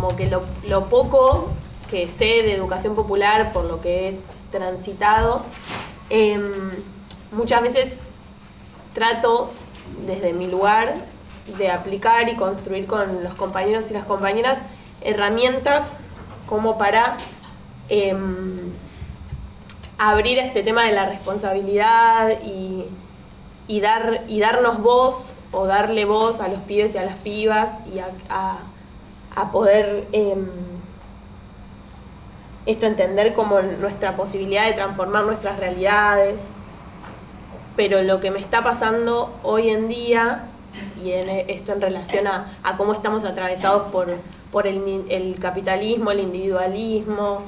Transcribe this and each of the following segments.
como que lo poco que sé de educación popular, por lo que he transitado, muchas veces trato desde mi lugar de aplicar y construir con los compañeros y las compañeras herramientas como para abrir este tema de la responsabilidad y darnos voz o darle voz a los pibes y a las pibas y a poder entender como nuestra posibilidad de transformar nuestras realidades. Pero lo que me está pasando hoy en día, y esto en relación a cómo estamos atravesados por el capitalismo, el individualismo,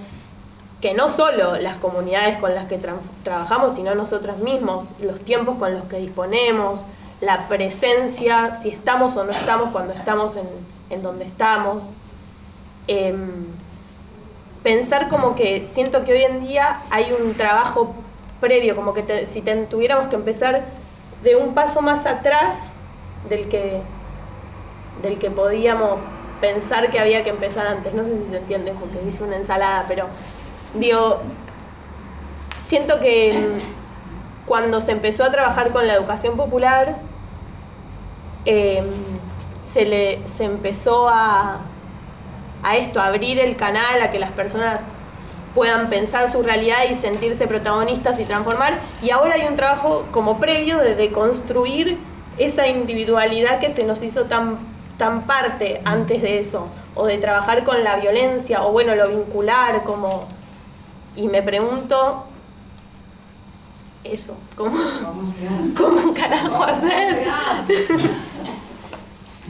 que no solo las comunidades con las que trabajamos, sino nosotros mismos, los tiempos con los que disponemos, la presencia, si estamos o no estamos cuando estamos en donde estamos. Pensar como que siento que hoy en día hay un trabajo previo, como que si tuviéramos que empezar de un paso más atrás del que podíamos pensar que había que empezar antes. No sé si se entiende porque hice una ensalada, pero digo, siento que cuando se empezó a trabajar con la educación popular, se empezó a abrir el canal a que las personas puedan pensar su realidad y sentirse protagonistas y transformar, y ahora hay un trabajo como previo de construir esa individualidad que se nos hizo tan parte antes de eso, o de trabajar con la violencia, o bueno, lo vincular, como... Y me pregunto eso, ¿cómo carajo hacer?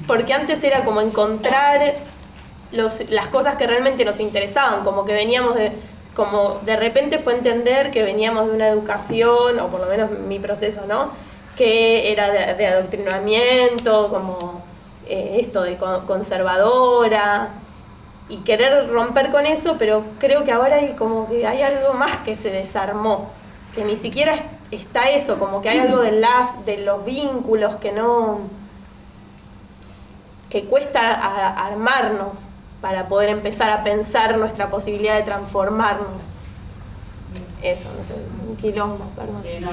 Porque antes era como encontrar las cosas que realmente nos interesaban, como que veníamos de repente fue entender que veníamos de una educación, o por lo menos mi proceso, ¿no? Que era de adoctrinamiento, como esto de conservadora, y querer romper con eso, pero creo que ahora hay algo más que se desarmó, que ni siquiera está eso, como que hay algo de los vínculos que cuesta armarnos para poder empezar a pensar nuestra posibilidad de transformarnos. Eso, no sé, un quilombo, perdón. Sí, no.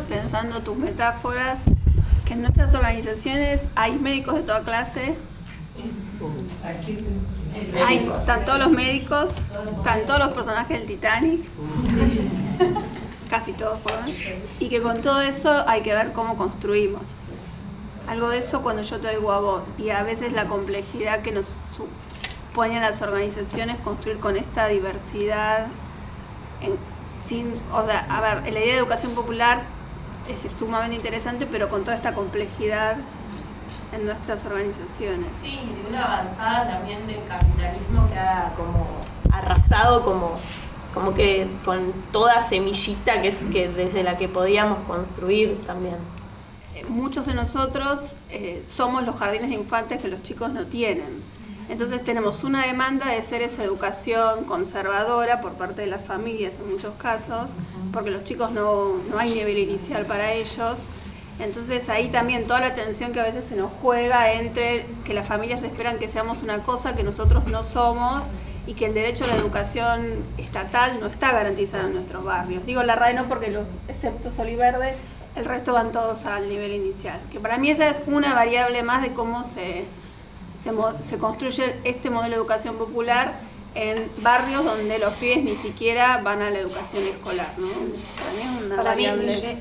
Pensando tus metáforas, que en nuestras organizaciones hay médicos de toda clase. Están todos los médicos, están todos los personajes del Titanic, casi todos por lo menos, y que con todo eso hay que ver cómo construimos. Algo de eso cuando yo te oigo a vos, y a veces la complejidad que nos ponen las organizaciones construir con esta diversidad, a ver, la idea de educación popular es sumamente interesante, pero con toda esta complejidad en nuestras organizaciones. Sí, de una avanzada también del capitalismo que ha como arrasado como que con toda semillita que desde la que podíamos construir también. Muchos de nosotros somos los jardines de infantes que los chicos no tienen. Entonces tenemos una demanda de ser esa educación conservadora por parte de las familias en muchos casos, porque los chicos no hay nivel inicial para ellos. Entonces ahí también toda la tensión que a veces se nos juega entre que las familias esperan que seamos una cosa que nosotros no somos, y que el derecho a la educación estatal no está garantizado en nuestros barrios. Digo la RAE no porque excepto Sol y Verde, el resto van todos al nivel inicial. Que para mí esa es una variable más de cómo se construye este modelo de educación popular en barrios donde los pibes ni siquiera van a la educación escolar, ¿no? Para mí es una variable.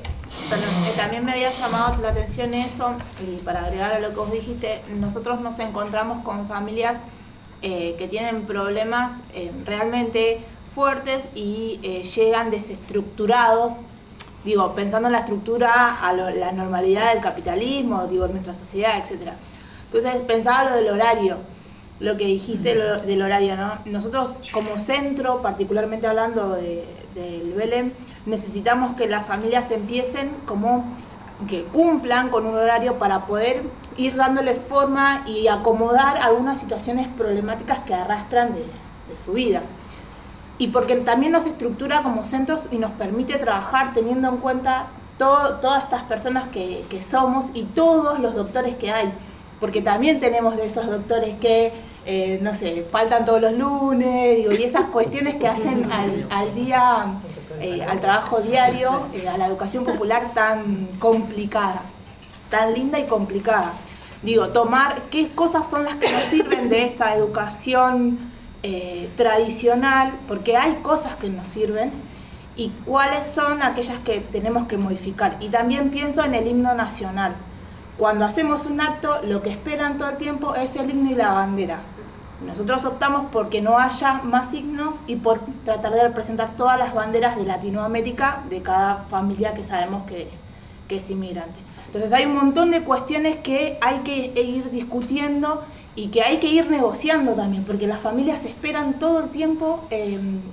También me había llamado la atención eso, y para agregar a lo que vos dijiste, nosotros nos encontramos con familias que tienen problemas realmente fuertes y llegan desestructurados, digo, pensando en la estructura, la normalidad del capitalismo, digo, en nuestra sociedad, etcétera. Entonces pensaba lo del horario, lo que dijiste del horario, ¿no? Nosotros como centro, particularmente hablando del Belén, necesitamos que las familias empiecen que cumplan con un horario para poder ir dándole forma y acomodar algunas situaciones problemáticas que arrastran de su vida. Y porque también nos estructura como centros y nos permite trabajar teniendo en cuenta todas estas personas que somos y todos los doctores que hay. Porque también tenemos de esos doctores que no sé, faltan todos los lunes, digo, y esas cuestiones que hacen al día, al trabajo diario, a la educación popular tan complicada, tan linda y complicada. Digo, tomar qué cosas son las que nos sirven de esta educación tradicional, porque hay cosas que nos sirven, y cuáles son aquellas que tenemos que modificar. Y también pienso en el himno nacional. Cuando hacemos un acto, lo que esperan todo el tiempo es el himno y la bandera. Nosotros optamos porque no haya más himnos y por tratar de representar todas las banderas de Latinoamérica, de cada familia que sabemos que es inmigrante. Entonces hay un montón de cuestiones que hay que ir discutiendo y que hay que ir negociando también, porque las familias esperan todo el tiempo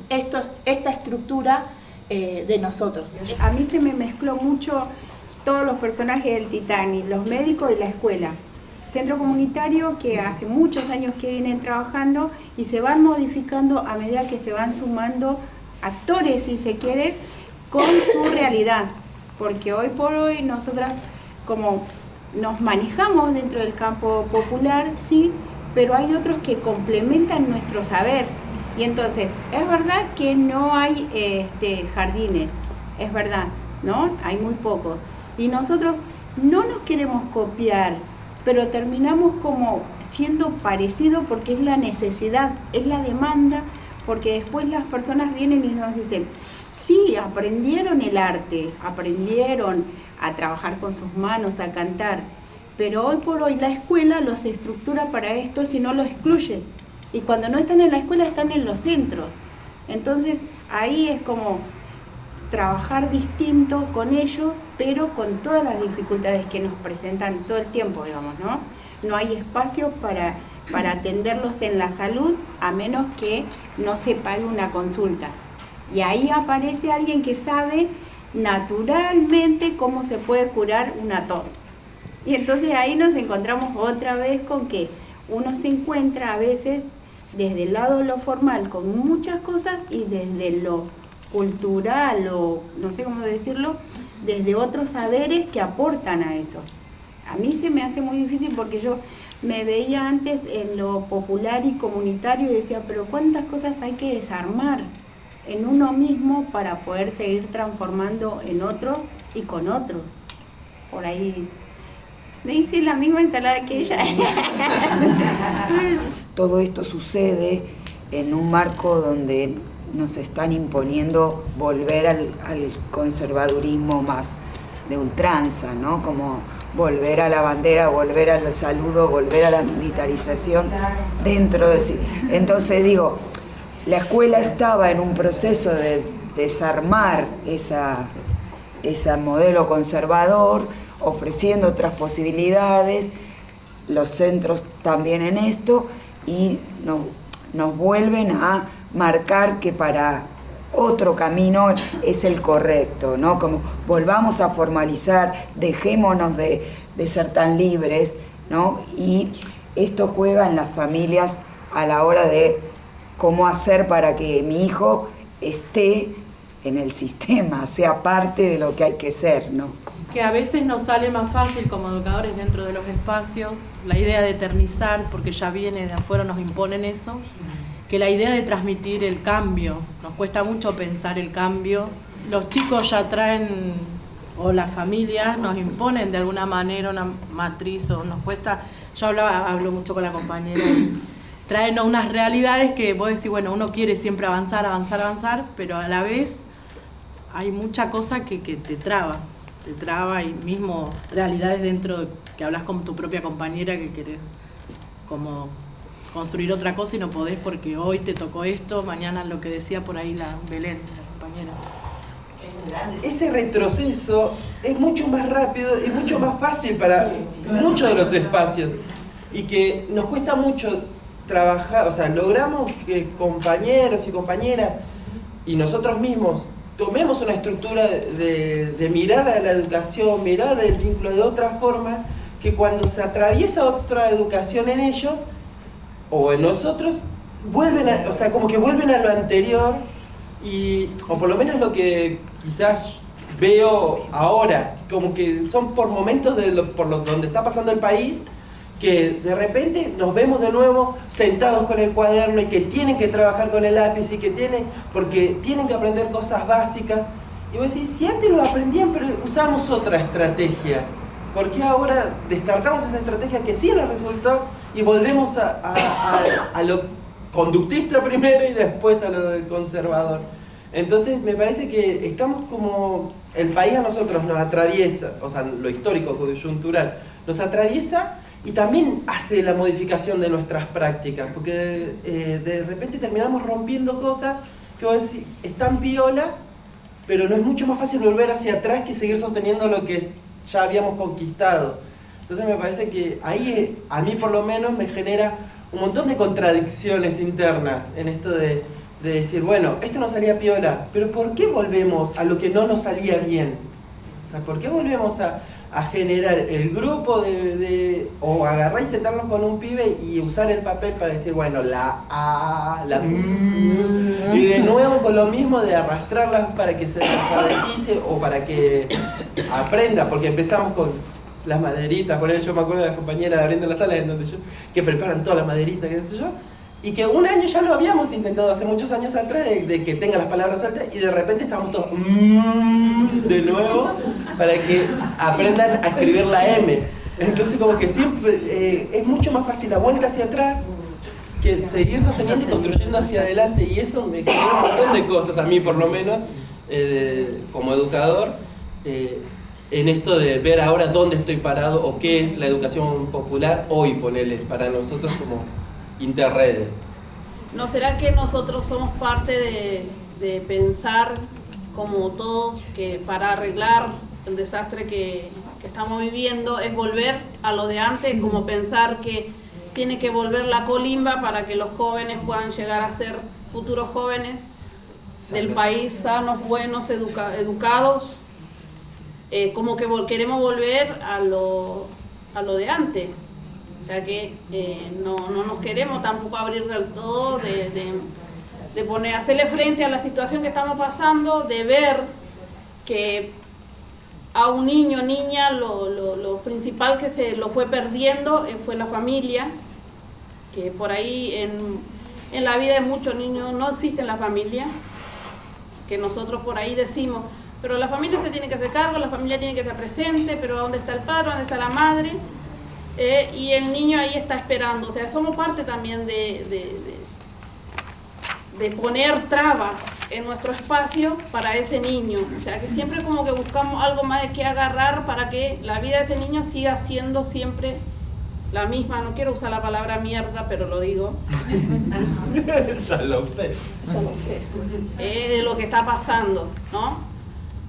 esta estructura de nosotros. A mí se me mezcló mucho todos los personajes del Titanic, los médicos y la escuela. Centro comunitario que hace muchos años que vienen trabajando y se van modificando a medida que se van sumando actores, si se quiere, con su realidad. Porque hoy por hoy nosotras como nos manejamos dentro del campo popular, sí, pero hay otros que complementan nuestro saber. Y entonces, es verdad que no hay jardines, es verdad, ¿no? Hay muy pocos. Y nosotros no nos queremos copiar, pero terminamos como siendo parecidos porque es la necesidad, es la demanda, porque después las personas vienen y nos dicen, sí, aprendieron el arte, aprendieron a trabajar con sus manos, a cantar, pero hoy por hoy la escuela los estructura para esto si no los excluye. Y cuando no están en la escuela están en los centros. Entonces ahí es como trabajar distinto con ellos, pero con todas las dificultades que nos presentan todo el tiempo, digamos, ¿no? No hay espacio para atenderlos en la salud, a menos que no se pague una consulta. Y ahí aparece alguien que sabe naturalmente cómo se puede curar una tos. Y entonces ahí nos encontramos otra vez con que uno se encuentra a veces desde el lado de lo formal con muchas cosas y desde lo cultural o no sé cómo decirlo, desde otros saberes que aportan a eso. A mí se me hace muy difícil porque yo me veía antes en lo popular y comunitario y decía, pero cuántas cosas hay que desarmar en uno mismo para poder seguir transformando en otros y con otros. Por ahí me hice la misma ensalada que ella. Todo esto sucede en un marco donde nos están imponiendo volver al conservadurismo más de ultranza, ¿no? Como volver a la bandera, volver al saludo, volver a la militarización dentro del... Entonces digo, la escuela estaba en un proceso de desarmar ese modelo conservador, ofreciendo otras posibilidades, los centros también en esto, y nos vuelven a marcar que para otro camino es el correcto, ¿no? Como volvamos a formalizar, dejémonos de ser tan libres, ¿no? Y esto juega en las familias a la hora de cómo hacer para que mi hijo esté en el sistema, sea parte de lo que hay que ser, ¿no? Que a veces nos sale más fácil como educadores dentro de los espacios, la idea de eternizar, porque ya viene de afuera, nos imponen eso, que la idea de transmitir el cambio. Nos cuesta mucho pensar el cambio. Los chicos ya traen, o las familias nos imponen de alguna manera una matriz, o nos cuesta, yo hablo mucho con la compañera, traen unas realidades que vos decís, bueno, uno quiere siempre avanzar, pero a la vez hay mucha cosa que te traba y mismo realidades dentro, que hablas con tu propia compañera que querés como construir otra cosa y no podés porque hoy te tocó esto, mañana lo que decía por ahí la Belén, la compañera. Ese retroceso es mucho más rápido y mucho más fácil para muchos de los espacios y que nos cuesta mucho trabajar, o sea, logramos que compañeros y compañeras y nosotros mismos tomemos una estructura de mirar a la educación, mirar el vínculo de otra forma, que cuando se atraviesa otra educación en ellos o en nosotros, vuelven a, o sea, como que vuelven a lo anterior, o por lo menos lo que quizás veo ahora, como que son por momentos donde está pasando el país, que de repente nos vemos de nuevo sentados con el cuaderno y que tienen que trabajar con el lápiz y que porque tienen que aprender cosas básicas. Y vos decís, si antes lo aprendían pero usamos otra estrategia, ¿por qué ahora descartamos esa estrategia que sí nos resultó y volvemos a lo conductista primero y después a lo del conservador? Entonces me parece que estamos como, el país a nosotros nos atraviesa, o sea, lo histórico, coyuntural, nos atraviesa y también hace la modificación de nuestras prácticas, porque de repente terminamos rompiendo cosas que vos decís, están piolas, pero no es mucho más fácil volver hacia atrás que seguir sosteniendo lo que ya habíamos conquistado. Entonces me parece que ahí, a mí por lo menos, me genera un montón de contradicciones internas en esto de decir, bueno, esto no salía piola, pero ¿por qué volvemos a lo que no nos salía bien? O sea, ¿por qué volvemos a generar el grupo o agarrar y sentarnos con un pibe y usar el papel para decir, bueno, la A, la y de nuevo con lo mismo de arrastrarlas para que se alfabetice o para que aprenda, porque empezamos con las maderitas, por ejemplo, yo me acuerdo de las compañeras de Abriendo la Sala, en donde que preparan todas las maderitas, qué sé yo, y que un año ya lo habíamos intentado hace muchos años atrás de que tenga las palabras altas y de repente estamos todos de nuevo para que aprendan a escribir la M. Entonces como que siempre es mucho más fácil la vuelta hacia atrás que seguir sosteniendo y construyendo hacia adelante, y eso me genera un montón de cosas a mí por lo menos como educador en esto de ver ahora dónde estoy parado o qué es la educación popular hoy, ponerle para nosotros como Interredes. ¿No será que nosotros somos parte de pensar como todos que para arreglar el desastre que estamos viviendo es volver a lo de antes, como pensar que tiene que volver la colimba para que los jóvenes puedan llegar a ser futuros jóvenes del país, sanos, buenos, educados, como que queremos volver a lo de antes? O sea que no nos queremos tampoco abrir del todo, de hacerle frente a la situación que estamos pasando, de ver que a un niño o niña lo principal que se lo fue perdiendo fue la familia, que por ahí en la vida de muchos niños no existe la familia, que nosotros por ahí decimos, pero la familia se tiene que hacer cargo, la familia tiene que estar presente, pero ¿dónde está el padre? ¿Dónde está la madre? Y el niño ahí está esperando. O sea, somos parte también de poner trabas en nuestro espacio para ese niño. O sea, que siempre como que buscamos algo más de qué agarrar para que la vida de ese niño siga siendo siempre la misma. No quiero usar la palabra mierda, pero lo digo. Ya lo usé. De lo que está pasando, ¿no?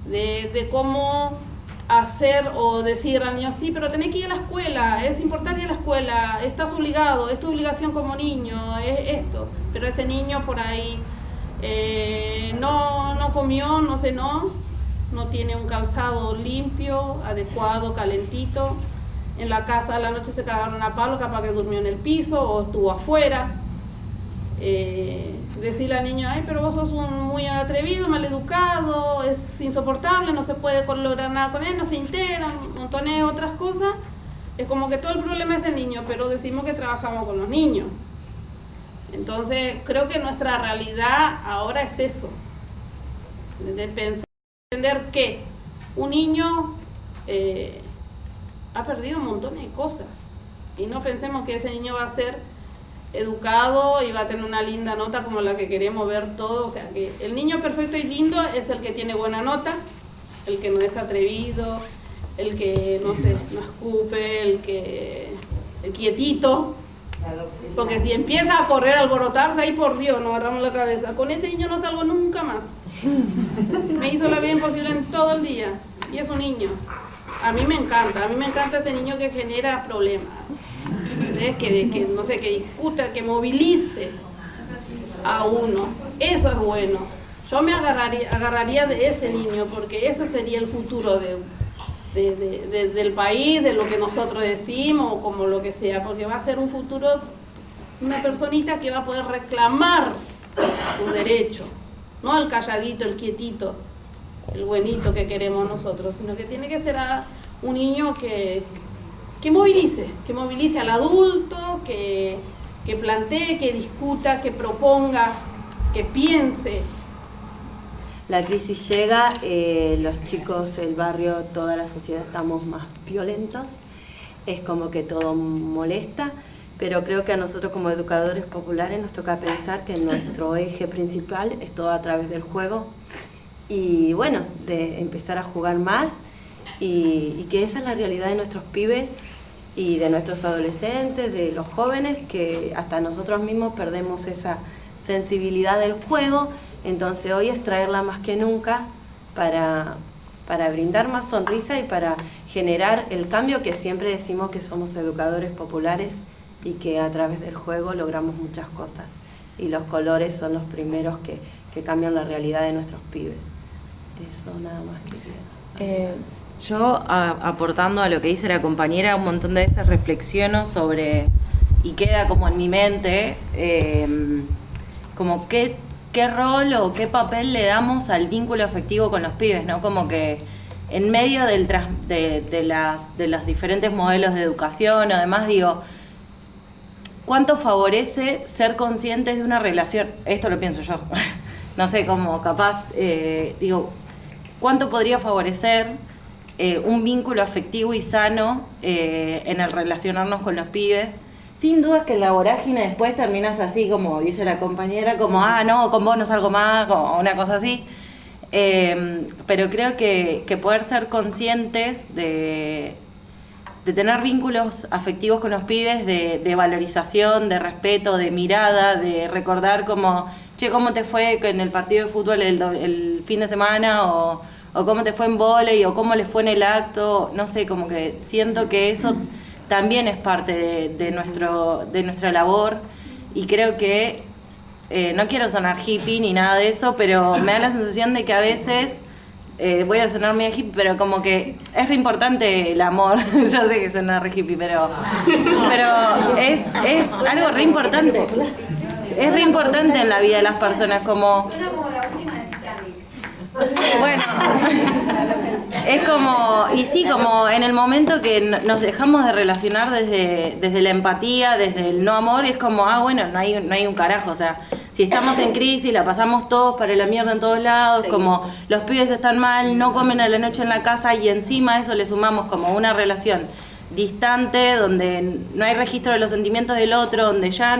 De cómo hacer o decir al niño, sí, pero tenés que ir a la escuela, es importante ir a la escuela, estás obligado, es tu obligación como niño, es esto. Pero ese niño por ahí no comió, no cenó, no tiene un calzado limpio, adecuado, calentito. En la casa a la noche se cagaron a palo, capaz que durmió en el piso o estuvo afuera. Decirle al niño, ay, pero vos sos un muy atrevido, maleducado, es insoportable, no se puede lograr nada con él, no se integra, un montón de otras cosas. Es como que todo el problema es el niño, pero decimos que trabajamos con los niños. Entonces creo que nuestra realidad ahora es eso, de pensar, entender que un niño ha perdido un montón de cosas y no pensemos que ese niño va a ser educado y va a tener una linda nota como la que queremos ver todos. O sea, que el niño perfecto y lindo es el que tiene buena nota, el que no es atrevido, el que, no sé, no escupe, el quietito. Porque si empieza a correr, a alborotarse, ahí por Dios, nos agarramos la cabeza. Con este niño no salgo nunca más. Me hizo la vida imposible en todo el día. Y es un niño. A mí me encanta ese niño que genera problemas. Que no sé, que discuta, que movilice a uno. Eso es bueno. Yo me agarraría de ese niño, porque ese sería el futuro del país, de lo que nosotros decimos, o como lo que sea, porque va a ser un futuro, una personita que va a poder reclamar su derecho, no el calladito, el quietito, el buenito que queremos nosotros, sino que tiene que ser un niño que que movilice al adulto, que plantee, que discuta, que proponga, que piense. La crisis llega, los chicos, el barrio, toda la sociedad estamos más violentos, es como que todo molesta, pero creo que a nosotros como educadores populares nos toca pensar que nuestro eje principal es todo a través del juego y bueno, de empezar a jugar más y que esa es la realidad de nuestros pibes y de nuestros adolescentes, de los jóvenes, que hasta nosotros mismos perdemos esa sensibilidad del juego. Entonces hoy es traerla más que nunca para brindar más sonrisa y para generar el cambio que siempre decimos que somos educadores populares y que a través del juego logramos muchas cosas. Y los colores son los primeros que cambian la realidad de nuestros pibes. Eso nada más quería. Yo, aportando a lo que dice la compañera, un montón de veces reflexiono sobre, y queda como en mi mente, como qué rol o qué papel le damos al vínculo afectivo con los pibes, ¿no? Como que en medio de los diferentes modelos de educación, además digo, ¿cuánto favorece ser conscientes de una relación? Esto lo pienso yo, no sé, como capaz, digo, ¿cuánto podría favorecer un vínculo afectivo y sano en el relacionarnos con los pibes? Sin duda que en la vorágine después terminas así, como dice la compañera, como, no, con vos no salgo más, o una cosa así. Pero creo que poder ser conscientes de tener vínculos afectivos con los pibes, de valorización, de respeto, de mirada, de recordar como, che, ¿cómo te fue en el partido de fútbol el fin de semana? O cómo te fue en vóley, o cómo les fue en el acto, no sé, como que siento que eso también es parte de nuestra labor, y creo que, no quiero sonar hippie ni nada de eso, pero me da la sensación de que a veces, voy a sonar muy hippie, pero como que es re importante el amor, yo sé que suena re hippie, pero es algo re importante, es re importante en la vida de las personas, como... Bueno, es como, y sí, como en el momento que nos dejamos de relacionar desde la empatía, desde el no amor, es como, bueno, no hay un carajo, o sea, si estamos en crisis, la pasamos todos para la mierda en todos lados, sí. Como los pibes están mal, no comen a la noche en la casa, y encima a eso le sumamos como una relación distante, donde no hay registro de los sentimientos del otro, donde ya,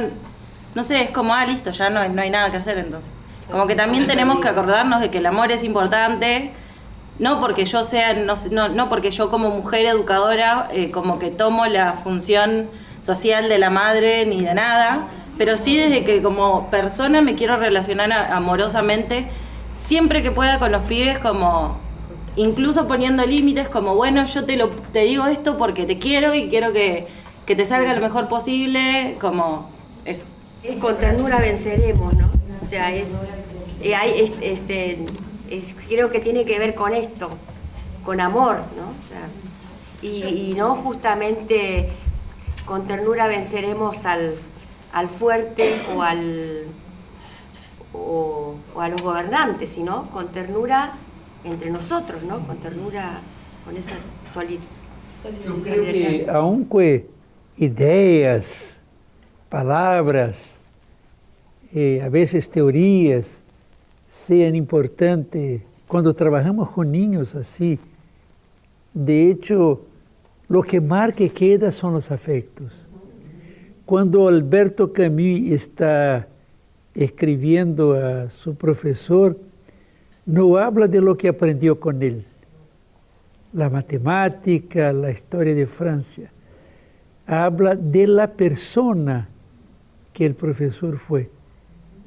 no sé, es como, listo, ya no hay nada que hacer entonces. Como que también tenemos que acordarnos de que el amor es importante, no porque yo sea, no porque yo como mujer educadora como que tomo la función social de la madre ni de nada, pero sí desde que como persona me quiero relacionar amorosamente siempre que pueda con los pibes, como incluso poniendo límites, como bueno, yo te digo esto porque te quiero y quiero que te salga lo mejor posible, como eso. Con ternura venceremos, ¿no? O sea, creo que tiene que ver con esto, con amor, ¿no? O sea, y no justamente con ternura venceremos al fuerte o a los gobernantes, sino con ternura entre nosotros, ¿no? Con ternura, con esa solidaridad. Yo creo que aunque ideas, palabras, a veces teorías sean importantes cuando trabajamos con niños así, de hecho, lo que marca y queda son los afectos. Cuando Alberto Camus está escribiendo a su profesor, no habla de lo que aprendió con él, la matemática, la historia de Francia, habla de la persona que el profesor fue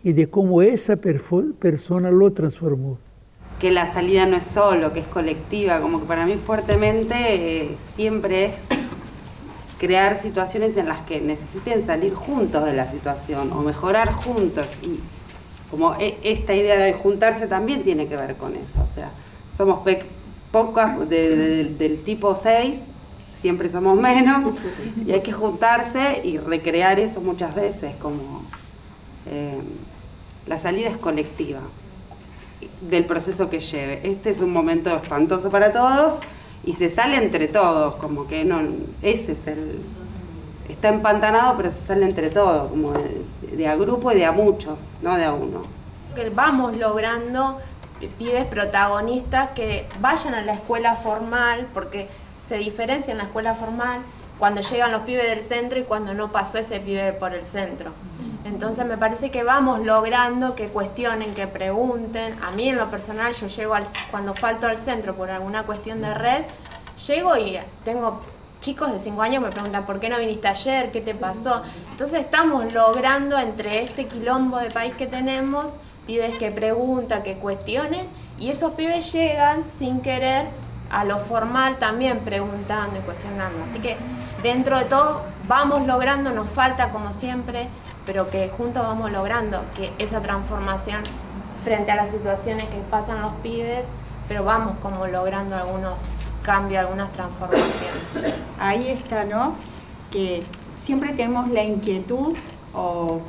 y de cómo esa persona lo transformó. Que la salida no es solo, que es colectiva, como que para mí fuertemente siempre es crear situaciones en las que necesiten salir juntos de la situación o mejorar juntos, y como esta idea de juntarse también tiene que ver con eso, o sea, somos pocas del tipo 6, siempre somos menos, y hay que juntarse y recrear eso muchas veces, como la salida es colectiva del proceso que lleve. Este es un momento espantoso para todos y se sale entre todos, como que no, ese es el... Está empantanado, pero se sale entre todos, como de a grupo y de a muchos, no de a uno. Que vamos logrando pibes protagonistas que vayan a la escuela formal, porque se diferencia en la escuela formal cuando llegan los pibes del centro y cuando no pasó ese pibe por el centro. Entonces me parece que vamos logrando que cuestionen, que pregunten. A mí en lo personal yo llego cuando falto al centro por alguna cuestión de red, llego y tengo chicos de 5 años que me preguntan ¿por qué no viniste ayer? ¿Qué te pasó? Entonces estamos logrando entre este quilombo de país que tenemos, pibes que preguntan, que cuestionen, y esos pibes llegan sin querer a lo formal también preguntando y cuestionando. Así que dentro de todo vamos logrando, nos falta como siempre, pero que juntos vamos logrando que esa transformación frente a las situaciones que pasan los pibes, pero vamos como logrando algunos cambios, algunas transformaciones. Ahí está, ¿no? Que siempre tenemos la inquietud o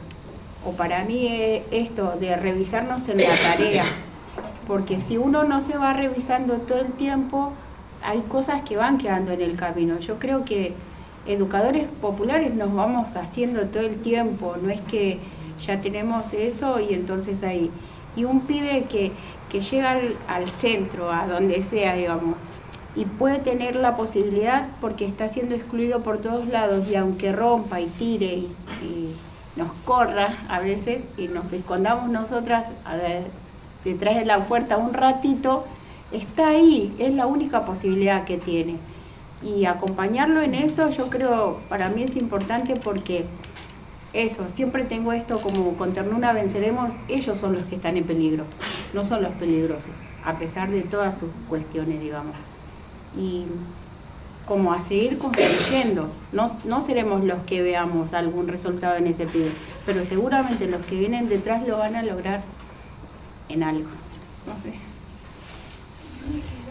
para mí esto de revisarnos en la tarea, porque si uno no se va revisando todo el tiempo, hay cosas que van quedando en el camino. Yo creo que educadores populares nos vamos haciendo todo el tiempo, no es que ya tenemos eso y entonces ahí. Y un pibe que llega al centro, a donde sea, digamos, y puede tener la posibilidad porque está siendo excluido por todos lados, y aunque rompa y tire y nos corra a veces y nos escondamos nosotras detrás de la puerta un ratito, está ahí, es la única posibilidad que tiene. Y acompañarlo en eso, yo creo, para mí es importante porque eso, siempre tengo esto como con ternura venceremos, ellos son los que están en peligro, no son los peligrosos, a pesar de todas sus cuestiones, digamos. Y como a seguir construyendo, no seremos los que veamos algún resultado en ese pibe, pero seguramente los que vienen detrás lo van a lograr en algo, no sé.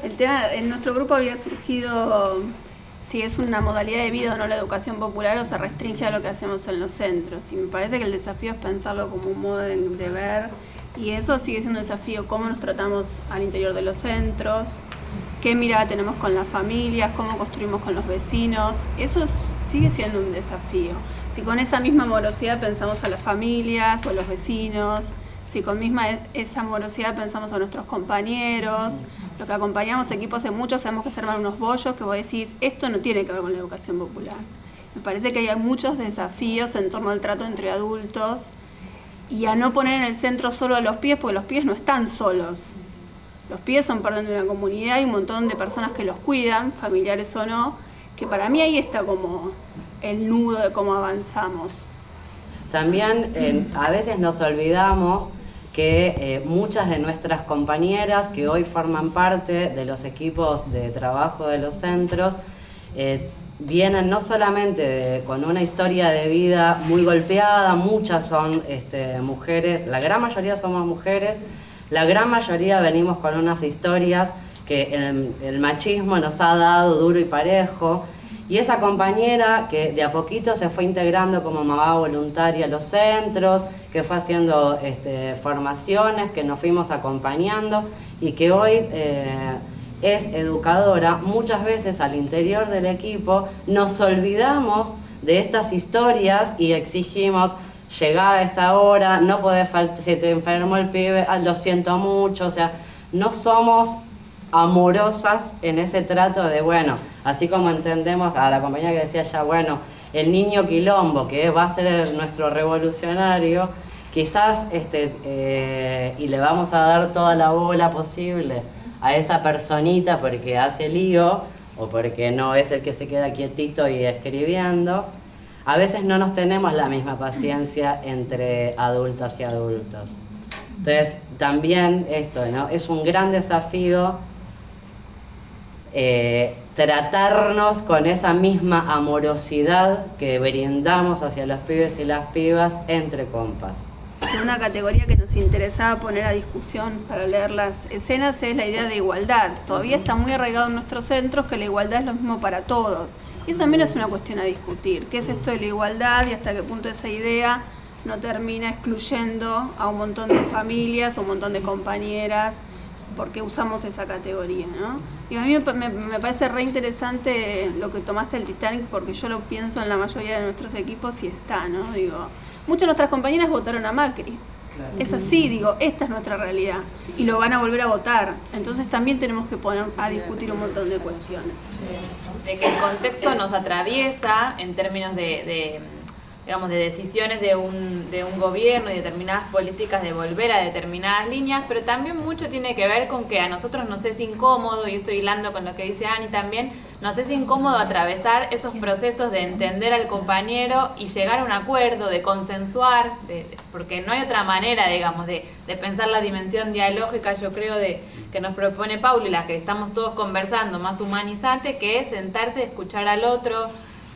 El tema, en nuestro grupo había surgido si es una modalidad de vida o no la educación popular, o se restringe a lo que hacemos en los centros. Y me parece que el desafío es pensarlo como un modo de ver, y eso sigue siendo un desafío, cómo nos tratamos al interior de los centros, qué mirada tenemos con las familias, cómo construimos con los vecinos. Eso sigue siendo un desafío. Si con esa misma amorosidad pensamos a las familias o a los vecinos, si con esa amorosidad pensamos a nuestros compañeros, los que acompañamos equipos de muchos, sabemos que se arman unos bollos que vos decís, esto no tiene que ver con la educación popular. Me parece que hay muchos desafíos en torno al trato entre adultos y a no poner en el centro solo a los pibes, porque los pibes no están solos. Los pibes son parte de una comunidad y un montón de personas que los cuidan, familiares o no, que para mí ahí está como el nudo de cómo avanzamos. También a veces nos olvidamos que muchas de nuestras compañeras que hoy forman parte de los equipos de trabajo de los centros vienen no solamente con una historia de vida muy golpeada, muchas son mujeres, la gran mayoría somos mujeres, la gran mayoría venimos con unas historias que el machismo nos ha dado duro y parejo. Y esa compañera que de a poquito se fue integrando como mamá voluntaria a los centros, que fue haciendo formaciones, que nos fuimos acompañando y que hoy es educadora, muchas veces al interior del equipo nos olvidamos de estas historias y exigimos llegada a esta hora, no podés faltar, se te enfermó el pibe, lo siento mucho, o sea, no somos amorosas en ese trato de, bueno, así como entendemos a la compañera que decía ya, bueno, el niño quilombo, que va a ser nuestro revolucionario, quizás y le vamos a dar toda la bola posible a esa personita porque hace lío o porque no es el que se queda quietito y escribiendo. A veces no nos tenemos la misma paciencia entre adultas y adultos. Entonces, también esto, ¿no? Es un gran desafío tratarnos con esa misma amorosidad que brindamos hacia los pibes y las pibas entre compas. Una categoría que nos interesaba poner a discusión para leer las escenas es la idea de igualdad. Todavía está muy arraigado en nuestros centros que la igualdad es lo mismo para todos. Y eso también es una cuestión a discutir. ¿Qué es esto de la igualdad y hasta qué punto esa idea no termina excluyendo a un montón de familias, a un montón de compañeras porque usamos esa categoría, ¿no? Y a mí me parece re interesante lo que tomaste el Titanic, porque yo lo pienso en la mayoría de nuestros equipos y está, ¿no? Digo, muchas de nuestras compañeras votaron a Macri. Claro. Es así, digo, esta es nuestra realidad y lo van a volver a votar. Entonces también tenemos que poner a discutir un montón de cuestiones. De que el contexto nos atraviesa en términos de decisiones de un gobierno y determinadas políticas de volver a determinadas líneas, pero también mucho tiene que ver con que a nosotros nos es incómodo, y estoy hilando con lo que dice Ani también, nos es incómodo atravesar esos procesos de entender al compañero y llegar a un acuerdo, de consensuar, porque no hay otra manera, digamos, de pensar la dimensión dialógica, yo creo, que nos propone Paulo y la que estamos todos conversando, más humanizante, que es sentarse, escuchar al otro,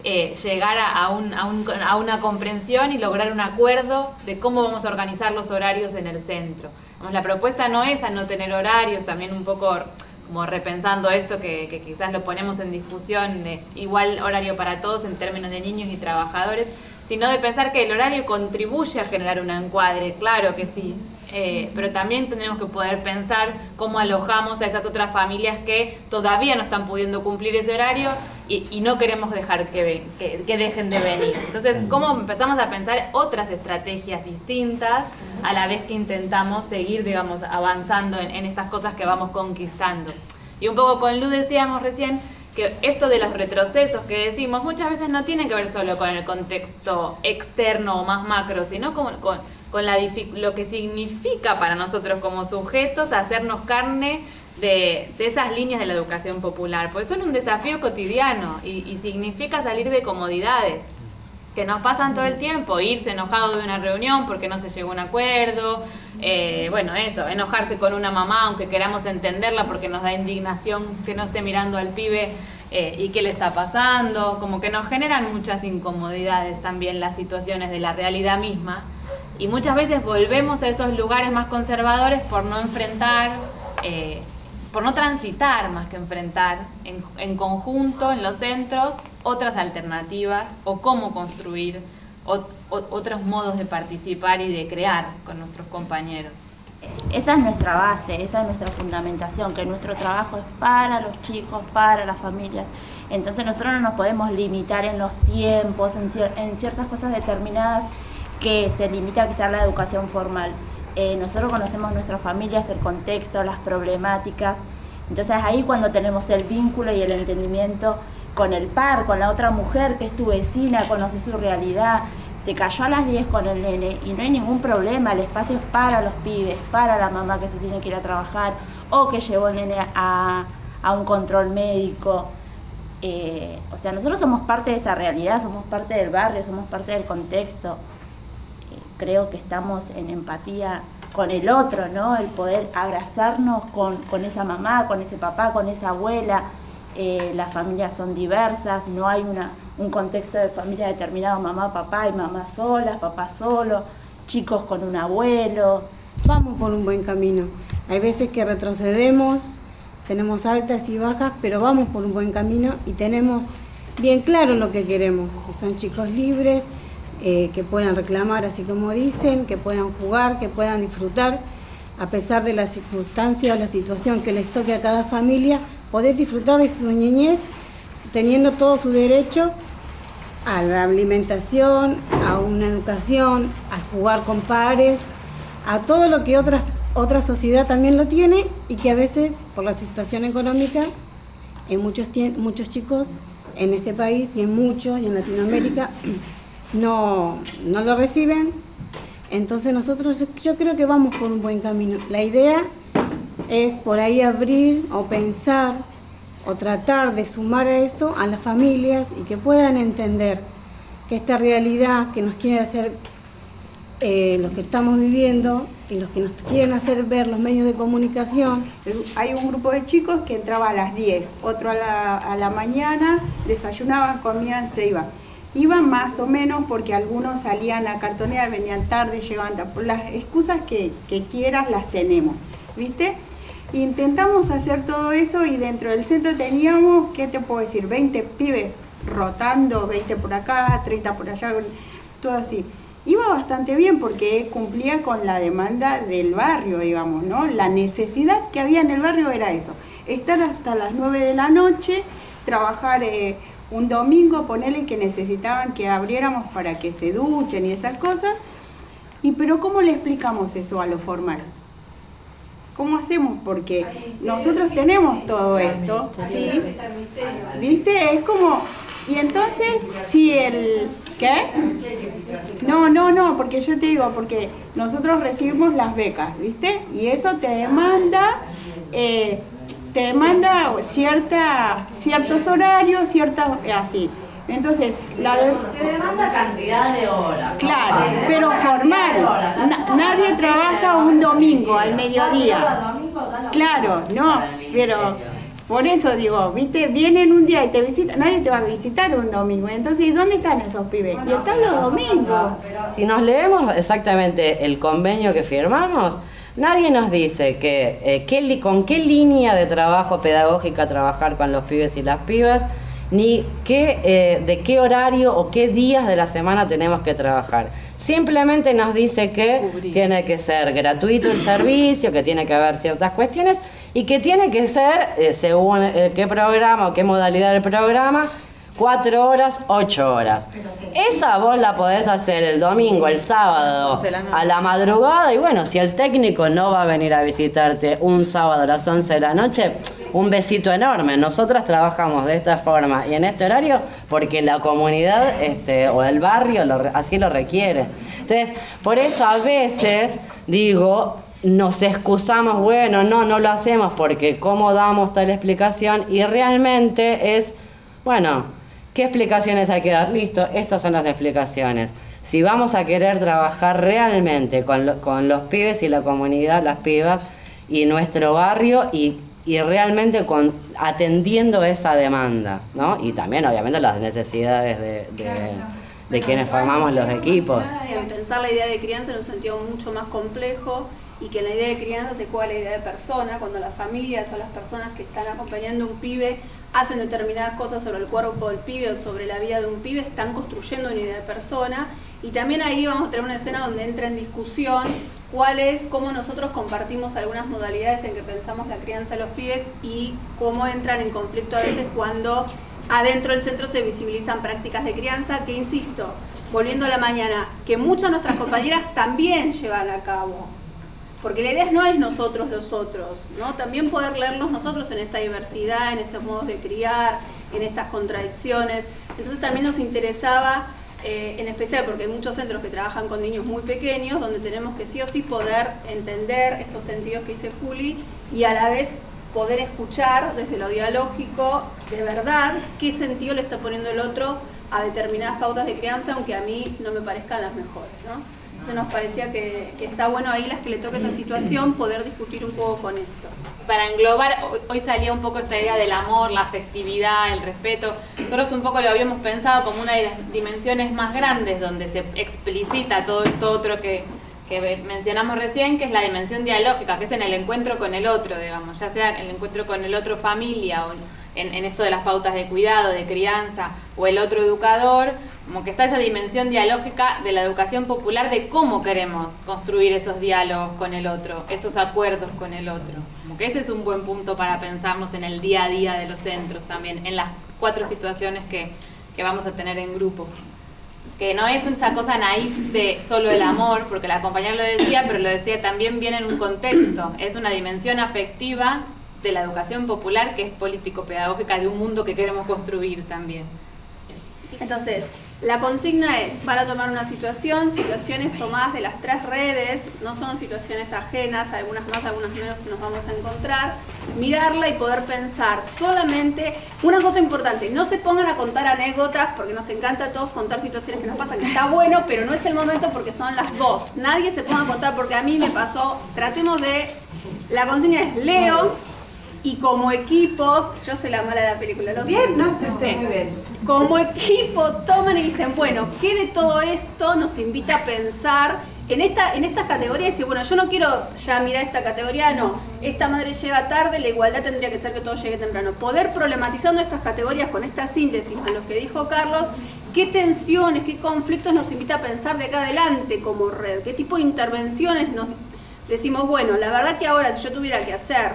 llegar a una comprensión y lograr un acuerdo de cómo vamos a organizar los horarios en el centro. La propuesta no es a no tener horarios, también un poco como repensando esto que quizás lo ponemos en discusión, igual horario para todos en términos de niños y trabajadores, sino de pensar que el horario contribuye a generar un encuadre, claro que sí, pero también tenemos que poder pensar cómo alojamos a esas otras familias que todavía no están pudiendo cumplir ese horario y no queremos dejar que dejen de venir. Entonces, cómo empezamos a pensar otras estrategias distintas a la vez que intentamos seguir, digamos, avanzando en estas cosas que vamos conquistando. Y un poco con Lu decíamos recién que esto de los retrocesos que decimos muchas veces no tiene que ver solo con el contexto externo o más macro, sino con lo que significa para nosotros como sujetos hacernos carne de esas líneas de la educación popular, porque son un desafío cotidiano y significa salir de comodidades que nos pasan todo el tiempo, irse enojado de una reunión porque no se llegó a un acuerdo, enojarse con una mamá aunque queramos entenderla porque nos da indignación que no esté mirando al pibe y qué le está pasando, como que nos generan muchas incomodidades también las situaciones de la realidad misma, y muchas veces volvemos a esos lugares más conservadores por no enfrentar, por no transitar más que enfrentar en conjunto en los centros otras alternativas o cómo construir otros modos de participar y de crear con nuestros compañeros. Esa es nuestra base, esa es nuestra fundamentación, que nuestro trabajo es para los chicos, para las familias. Entonces nosotros no nos podemos limitar en los tiempos, en ciertas cosas determinadas que se limita quizás la educación formal. Nosotros conocemos nuestras familias, el contexto, las problemáticas. Entonces ahí cuando tenemos el vínculo y el entendimiento con el par, con la otra mujer que es tu vecina, conoce su realidad, te cayó a las 10 con el nene y no hay ningún problema, el espacio es para los pibes, para la mamá que se tiene que ir a trabajar o que llevó el nene a un control médico. O sea, nosotros somos parte de esa realidad, somos parte del barrio, somos parte del contexto. Creo que estamos en empatía con el otro, ¿no? El poder abrazarnos con esa mamá, con ese papá, con esa abuela. Las familias son diversas, no hay un contexto de familia determinado, mamá, papá y mamá solas, papá solo, chicos con un abuelo. Vamos por un buen camino. Hay veces que retrocedemos, tenemos altas y bajas, pero vamos por un buen camino y tenemos bien claro lo que queremos, que son chicos libres, que puedan reclamar así como dicen, que puedan jugar, que puedan disfrutar, a pesar de las circunstancias o la situación que les toque a cada familia, poder disfrutar de su niñez, teniendo todo su derecho a la alimentación, a una educación, a jugar con pares, a todo lo que otra sociedad también lo tiene y que a veces, por la situación económica, en muchos chicos en este país y en Latinoamérica no lo reciben. Entonces yo creo que vamos por un buen camino. La idea es por ahí abrir o pensar o tratar de sumar a eso a las familias y que puedan entender que esta realidad que nos quiere hacer los que estamos viviendo y los que nos quieren hacer ver los medios de comunicación. Hay un grupo de chicos que entraba a las 10, otro a la mañana, desayunaban, comían, se iban. Iban más o menos porque algunos salían a cartonear, venían tarde, llegaban tarde. Por las excusas que quieras las tenemos, ¿viste? Intentamos hacer todo eso y dentro del centro teníamos, ¿qué te puedo decir? 20 pibes rotando, 20 por acá, 30 por allá, todo así. iba bastante bien porque cumplía con la demanda del barrio, digamos, ¿no? La necesidad que había en el barrio era eso, estar hasta las 9 de la noche, trabajar un domingo, ponerle que necesitaban que abriéramos para que se duchen y esas cosas. Pero ¿cómo le explicamos eso a lo formal? ¿Cómo hacemos? Porque nosotros tenemos todo esto, ¿sí? ¿Viste? Es como... Y entonces, si el... ¿Qué? No, porque yo te digo, porque nosotros recibimos las becas, ¿viste? Y eso te demanda ciertos horarios, así. Entonces, te demanda cantidad de horas. Claro, pero formal. Nadie trabaja un domingo al mediodía. Claro, no, pero por eso digo, viste, vienen un día y te visitan, nadie te va a visitar un domingo. Entonces, ¿dónde están esos pibes? Y están los domingos. Si nos leemos exactamente el convenio que firmamos, nadie nos dice con qué línea de trabajo pedagógica trabajar con los pibes y las pibas, ni de qué horario o qué días de la semana tenemos que trabajar. Simplemente nos dice que tiene que ser gratuito el servicio, que tiene que haber ciertas cuestiones y que tiene que ser, según qué programa o qué modalidad del programa, 4 horas, 8 horas. Esa vos la podés hacer el domingo, el sábado, a la madrugada, y bueno, si el técnico no va a venir a visitarte un sábado a las 11 de la noche, un besito enorme. Nosotras trabajamos de esta forma y en este horario porque la comunidad o el barrio así lo requiere. Entonces, por eso a veces digo, nos excusamos, bueno, no lo hacemos porque cómo damos tal explicación, y realmente es, bueno, ¿qué explicaciones hay que dar? Listo, estas son las explicaciones. Si vamos a querer trabajar realmente con los pibes y la comunidad, las pibas y nuestro barrio y realmente atendiendo esa demanda, ¿no? Y también obviamente las necesidades de quienes formamos los equipos. Pensar la idea de crianza en un sentido mucho más complejo, y que la idea de crianza se cuela la idea de persona, cuando las familias o las personas que están acompañando a un pibe hacen determinadas cosas sobre el cuerpo del pibe o sobre la vida de un pibe, están construyendo una idea de persona. Y también ahí vamos a tener una escena donde entra en discusión cómo nosotros compartimos algunas modalidades en que pensamos la crianza de los pibes y cómo entran en conflicto a veces cuando adentro del centro se visibilizan prácticas de crianza que, insisto, volviendo a la mañana, que muchas de nuestras compañeras también llevan a cabo. Porque la idea no es nosotros los otros, ¿no? También poder leernos nosotros en esta diversidad, en estos modos de criar, en estas contradicciones. Entonces también nos interesaba, en especial porque hay muchos centros que trabajan con niños muy pequeños, donde tenemos que sí o sí poder entender estos sentidos que dice Juli y a la vez poder escuchar desde lo dialógico de verdad qué sentido le está poniendo el otro a determinadas pautas de crianza, aunque a mí no me parezcan las mejores, ¿no? Entonces nos parecía que está bueno ahí las que le toque esa situación poder discutir un poco con esto. Para englobar, hoy salía un poco esta idea del amor, la afectividad, el respeto. Nosotros un poco lo habíamos pensado como una de las dimensiones más grandes donde se explicita todo esto otro que mencionamos recién, que es la dimensión dialógica, que es en el encuentro con el otro, digamos, ya sea el encuentro con el otro familia o en esto de las pautas de cuidado, de crianza, o el otro educador, como que está esa dimensión dialógica de la educación popular de cómo queremos construir esos diálogos con el otro, esos acuerdos con el otro. Como que ese es un buen punto para pensarnos en el día a día de los centros también, en las 4 situaciones que vamos a tener en grupo. Que no es esa cosa naif de solo el amor, porque la compañera lo decía, pero lo decía también bien en un contexto, es una dimensión afectiva de la educación popular que es político-pedagógica de un mundo que queremos construir también. Entonces, la consigna es, van a tomar una situaciones tomadas de las 3 redes, no son situaciones ajenas, algunas más, algunas menos nos vamos a encontrar, mirarla y poder pensar solamente, una cosa importante, no se pongan a contar anécdotas, porque nos encanta a todos contar situaciones que nos pasan, que está bueno, pero no es el momento porque son las 2, nadie se ponga a contar porque a mí me pasó, tratemos de, la consigna es leo, y como equipo, yo soy la mala de la película, lo bien, sé. ¿no? Muy bien. Como equipo toman y dicen, bueno, ¿qué de todo esto nos invita a pensar en estas categorías? Y decir, bueno, yo no quiero ya mirar esta categoría, no. Esta madre llega tarde, la igualdad tendría que ser que todo llegue temprano. Poder problematizando estas categorías con esta síntesis a lo que dijo Carlos qué tensiones, qué conflictos nos invita a pensar de acá adelante como red, qué tipo de intervenciones nos decimos, bueno, la verdad que ahora si yo tuviera que hacer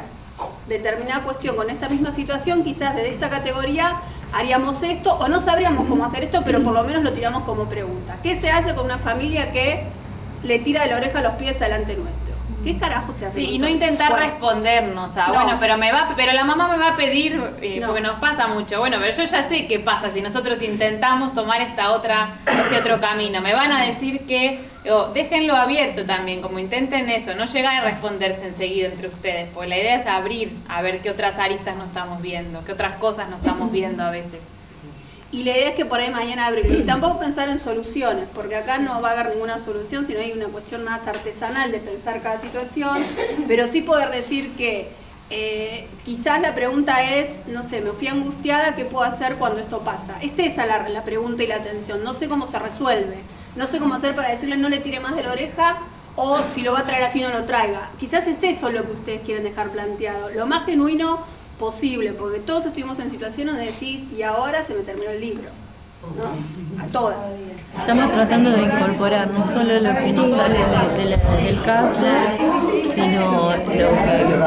determinada cuestión con esta misma situación, quizás desde esta categoría haríamos esto o no sabríamos cómo hacer esto, pero por lo menos lo tiramos como pregunta. ¿Qué se hace con una familia que le tira de la oreja a los pies delante nuestro? ¿Qué carajo se hace? Sí, y no intentar respondernos, bueno, pero la mamá me va a pedir, porque nos pasa mucho, bueno, pero yo ya sé qué pasa si nosotros intentamos tomar este otro camino. Me van a decir que, déjenlo abierto también, como intenten eso, no llegar a responderse enseguida entre ustedes, porque la idea es abrir, a ver qué otras aristas no estamos viendo, qué otras cosas no estamos viendo a veces. Y la idea es que por ahí mañana abrir. Y tampoco pensar en soluciones, porque acá no va a haber ninguna solución, sino hay una cuestión más artesanal de pensar cada situación, pero sí poder decir que quizás la pregunta es, no sé, me fui angustiada, ¿qué puedo hacer cuando esto pasa? Es esa la pregunta y la atención, no sé cómo se resuelve, no sé cómo hacer para decirle no le tire más de la oreja, o si lo va a traer así no lo traiga. Quizás es eso lo que ustedes quieren dejar planteado, lo más genuino posible, porque todos estuvimos en situaciones de decir, y ahora se me terminó el libro, ¿no? A todas. Estamos tratando de incorporar no solo lo que nos sale del caso, sino lo que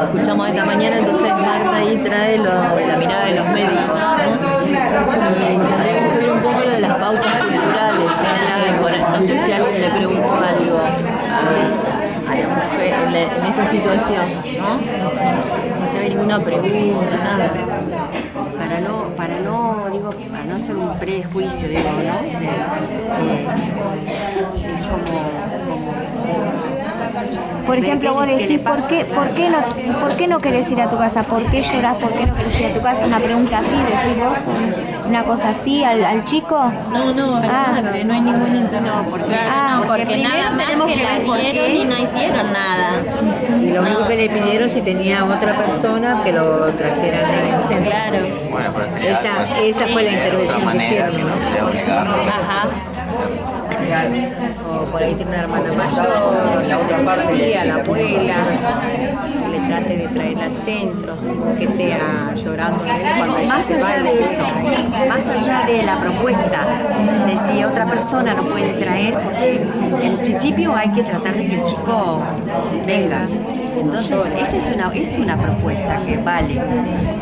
escuchamos esta mañana, entonces Marta ahí trae la mirada de los médicos, ¿no? Y tendríamos que ver un poco lo de las pautas culturales, no sé si alguien le preguntó algo a la mujer en esta situación, ¿no? No se ve ninguna pregunta, nada. Para no hacer un prejuicio, digo, ¿no? Es por ejemplo, vos decís, ¿por qué no querés ir a tu casa? ¿Por qué llorás? ¿Por qué no querés ir a tu casa? Una pregunta así, decís vos, una cosa así al chico. No, no hay ningún intento. Porque primero tenemos que ver por qué. Y no hicieron nada. Y lo único que le pidieron si tenía otra persona que lo trajeran en el centro. Claro. Bueno, pero sería, esa fue la intervención que hicieron, ¿no? Ajá. O por ahí tiene una hermana mayor, la tía, la abuela, que le trate de traerla al centro sin que esté llorando cuando ella más se allá vaya. de eso, más allá de la propuesta de si otra persona no puede traer, porque en principio hay que tratar de que el chico venga. Entonces, esa es una propuesta que vale,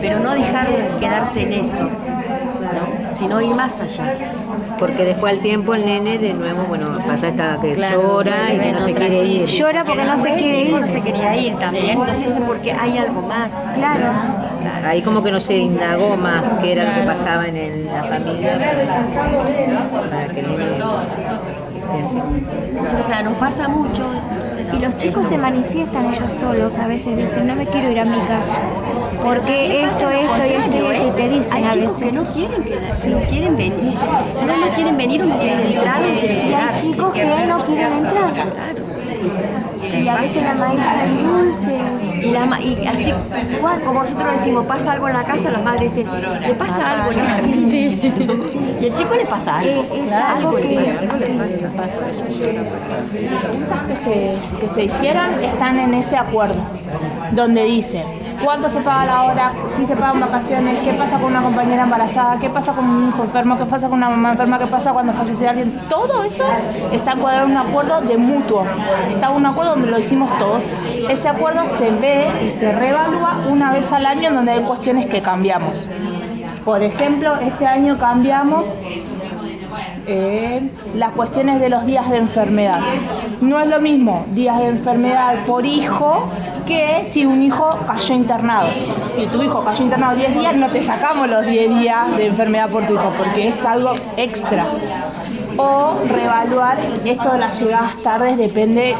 pero no dejar quedarse en eso, ¿no? Sino ir más allá. Porque después al tiempo el nene de nuevo, pasa hasta que llora y que no se quiere ir. Llora porque no se quiere ir. No se quería ir también, entonces es porque hay algo más. Claro. Ahí como que no se indagó más qué era lo que pasaba en la familia para que el nene esté así. O sea, nos pasa mucho. Y los chicos se manifiestan ellos solos, a veces dicen, no me quiero ir a mi casa, porque esto, y te dicen a veces. Hay chicos que no quieren quedarse, no quieren venir, no quieren venir o no quieren entrar, no quieren y hay chicos que no quieren entrar. Claro. Y a veces la maestra es dulce. Y así, como nosotros decimos, pasa algo en la casa, las madres dicen, le pasa algo en la casa. Sí. Y al chico le pasa algo. Es algo que Las preguntas que se hicieron están en ese acuerdo, donde dice cuánto se paga la hora, si se pagan vacaciones, qué pasa con una compañera embarazada, qué pasa con un hijo enfermo, qué pasa con una mamá enferma, qué pasa cuando fallece alguien. Todo eso está encuadrado en un acuerdo de mutuo. Está un acuerdo donde lo hicimos todos. Ese acuerdo se ve y se reevalúa una vez al año en donde hay cuestiones que cambiamos. Por ejemplo, este año cambiamos las cuestiones de los días de enfermedad. No es lo mismo días de enfermedad por hijo que si un hijo cayó internado. Si tu hijo cayó internado 10 días, no te sacamos los 10 días de enfermedad por tu hijo, porque es algo extra. O reevaluar esto de las llegadas tardes, depende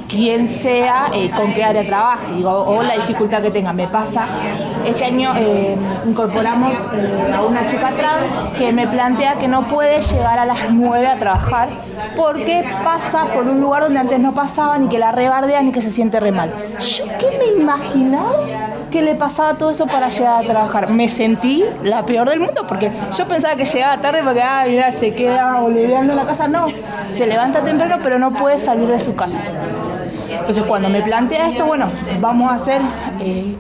quién sea, con qué área trabaje, o la dificultad que tenga. Me pasa, este año incorporamos a una chica trans que me plantea que no puede llegar a las 9 a trabajar porque pasa por un lugar donde antes no pasaban y que la rebardean y que se siente re mal. ¿Yo qué me imaginaba que le pasaba todo eso para llegar a trabajar? Me sentí la peor del mundo porque yo pensaba que llegaba tarde porque, mira, se queda boludeando en la casa. No, se levanta temprano pero no puede salir de su casa. Entonces cuando me plantea esto, bueno, vamos a hacer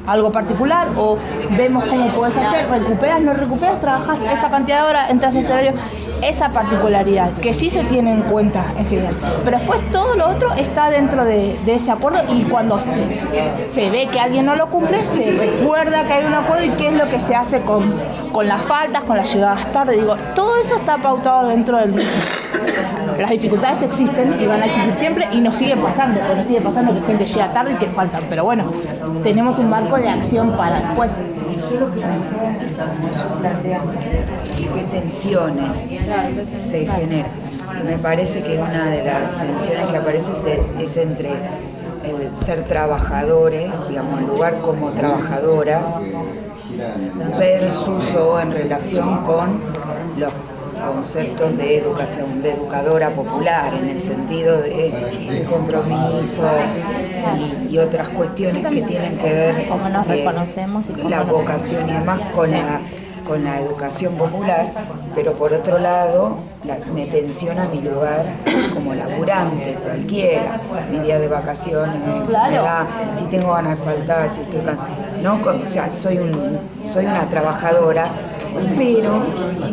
algo particular o vemos cómo puedes hacer, recuperas, no recuperas, trabajas esta cantidad de horas, entras a este horario. esa particularidad, que sí se tiene en cuenta en general. Pero después todo lo otro está dentro de ese acuerdo, y cuando se ve que alguien no lo cumple, se recuerda que hay un acuerdo y qué es lo que se hace con las faltas, con las llegadas tarde. Digo, todo eso está pautado dentro del mismo. Las dificultades existen y van a existir siempre, y nos sigue pasando, porque nos sigue pasando que gente llega tarde y que faltan. Pero bueno, tenemos un marco de acción para después. Yo lo que pensaba es que plantean qué tensiones se generan. Me parece que una de las tensiones que aparece es entre el ser trabajadores, digamos, el lugar como trabajadoras, versus o en relación con los conceptos de educación, de educadora popular, en el sentido de compromiso y otras cuestiones que tienen que ver cómo nos reconocemos y cómo la vocación y demás con la educación popular, pero por otro lado me tensiona mi lugar como laburante cualquiera, mi día de vacaciones, si tengo ganas de faltar, si estoy no, o sea, soy una trabajadora, pero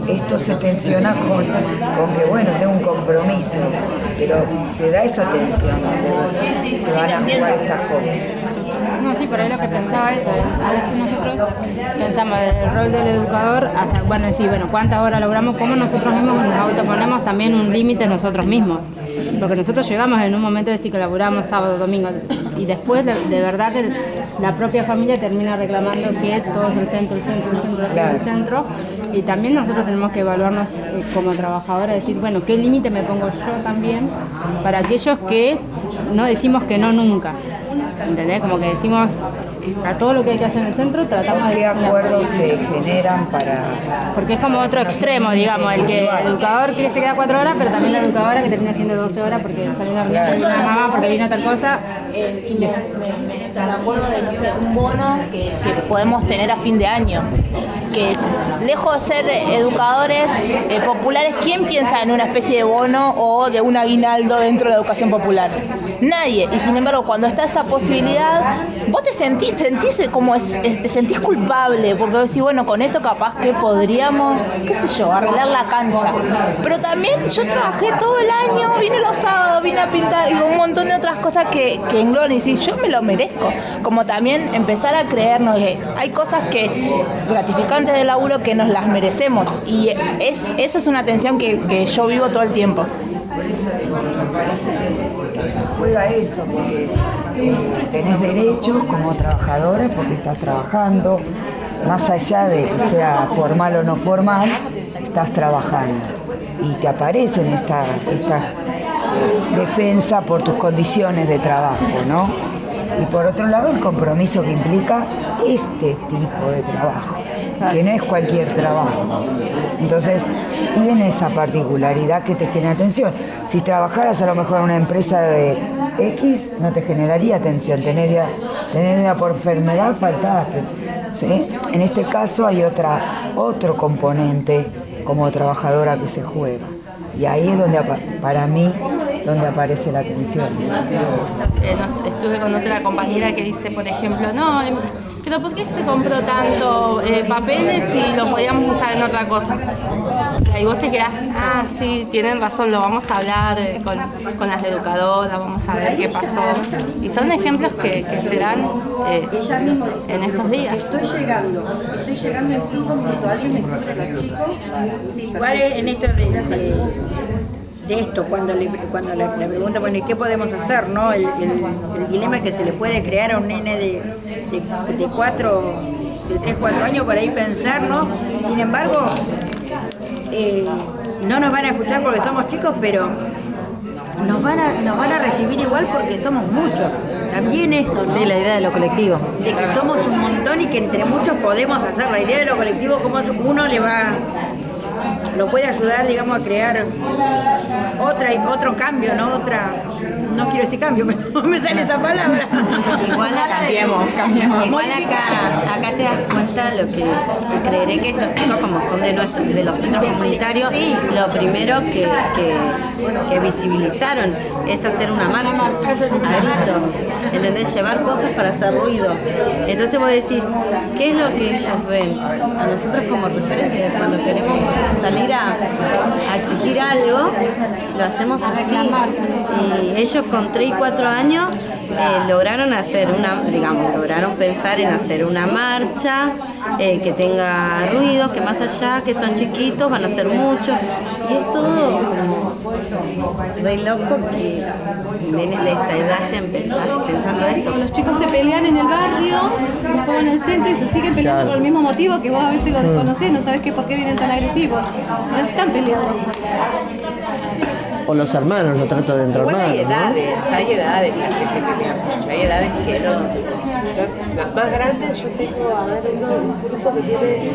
esto se tensiona con que bueno, tengo un compromiso, pero se da esa tensión donde se van a jugar estas cosas. No, sí, por ahí lo que pensaba eso, a veces nosotros pensamos el rol del educador hasta, bueno, decir, bueno, cuántas horas logramos, cómo nosotros mismos nos autoponemos también un límite nosotros mismos, porque nosotros llegamos en un momento de decir que laburamos sábado, domingo, y después de verdad que la propia familia termina reclamando que todo es el centro, el centro, y también nosotros tenemos que evaluarnos como trabajadores, decir, bueno, ¿qué límite me pongo yo también para aquellos que no decimos que no nunca? ¿Entendés? Como que decimos a todo lo que hay que hacer en el centro, tratamos de... ¿Qué acuerdos se generan para...? Porque es como otro extremo, digamos, el que el educador quiere se queda 4 horas, pero también la educadora que termina haciendo 12 horas porque salió una reunión de una mamá, porque vino tal cosa. Y me acuerdo de, no sé, un bono que podemos tener a fin de año, que es, lejos de ser educadores populares, ¿quién piensa en una especie de bono o de un aguinaldo dentro de la educación popular? Nadie. Y sin embargo, cuando está esa posibilidad, vos te sentís como te sentís culpable, porque vos decís, bueno, con esto capaz que podríamos, qué sé yo, arreglar la cancha. Pero también yo trabajé todo el año, vine los sábados, vine a pintar y un montón de otras cosas que engloban y decís, yo me lo merezco. Como también empezar a creernos que hay cosas gratificantes del laburo que nos las merecemos, y esa es una tensión que yo vivo todo el tiempo. Por eso me parece que se juega eso, porque tenés derechos como trabajadora porque estás trabajando, más allá de que sea formal o no formal, estás trabajando y te aparecen esta defensa por tus condiciones de trabajo, ¿no? Y por otro lado, el compromiso que implica este tipo de trabajo, que no es cualquier trabajo. Entonces, tiene esa particularidad que te genera tensión. Si trabajaras a lo mejor en una empresa de X, no te generaría tensión. Tenés día por enfermedad, faltaste. ¿Sí? En este caso hay otro componente como trabajadora que se juega. Y ahí es donde, para mí, donde aparece la tensión. Estuve con otra compañera que dice, por ejemplo, no, pero ¿por qué se compró tanto papeles si lo podíamos usar en otra cosa? O sea, y vos te quedás, sí, tienen razón, lo vamos a hablar con las educadoras, vamos a ver qué pasó. Y son ejemplos que se dan en estos días. Estoy llegando en 5 minutos, alguien me escucha a los chicos. Igual en esto de esto, cuando le preguntan, bueno, ¿y qué podemos hacer? ¿No? El dilema que se le puede crear a un nene de 3, 4 años por ahí pensar, ¿no? Sin embargo, no nos van a escuchar porque somos chicos, pero nos van a recibir igual porque somos muchos. También eso, ¿no? Sí, la idea de lo colectivo. De que somos un montón y que entre muchos podemos hacer. La idea de lo colectivo, como uno lo puede ayudar, digamos, a crear otro cambio, ¿no? No quiero decir cambio, pero no me sale esa palabra. Igual cambiemos. Igual acá te das cuenta lo que creeré que estos chicos, como son de los centros comunitarios, lo primero que visibilizaron es hacer una marcha a gritos, ¿entendés? Llevar cosas para hacer ruido. Entonces vos decís, ¿qué es lo que ellos ven? A nosotros como referentes, cuando queremos salir salir a exigir algo, lo hacemos así. Y ellos con 3 y 4 años lograron pensar en hacer una marcha que tenga ruidos, que más allá, que son chiquitos, van a ser muchos. Y es todo como re loco que nenes de esta edad estén pensando esto. Los chicos se pelean en el barrio, después van al centro y se siguen peleando por el mismo motivo que vos a veces los desconocés, no sabés por qué vienen tan agresivos. Pero se están peleando. O los hermanos, lo trato de entre hermanos, hay edades en las que se pelean mucho, hay edades que no. Las más grandes, yo tengo, un grupo que tiene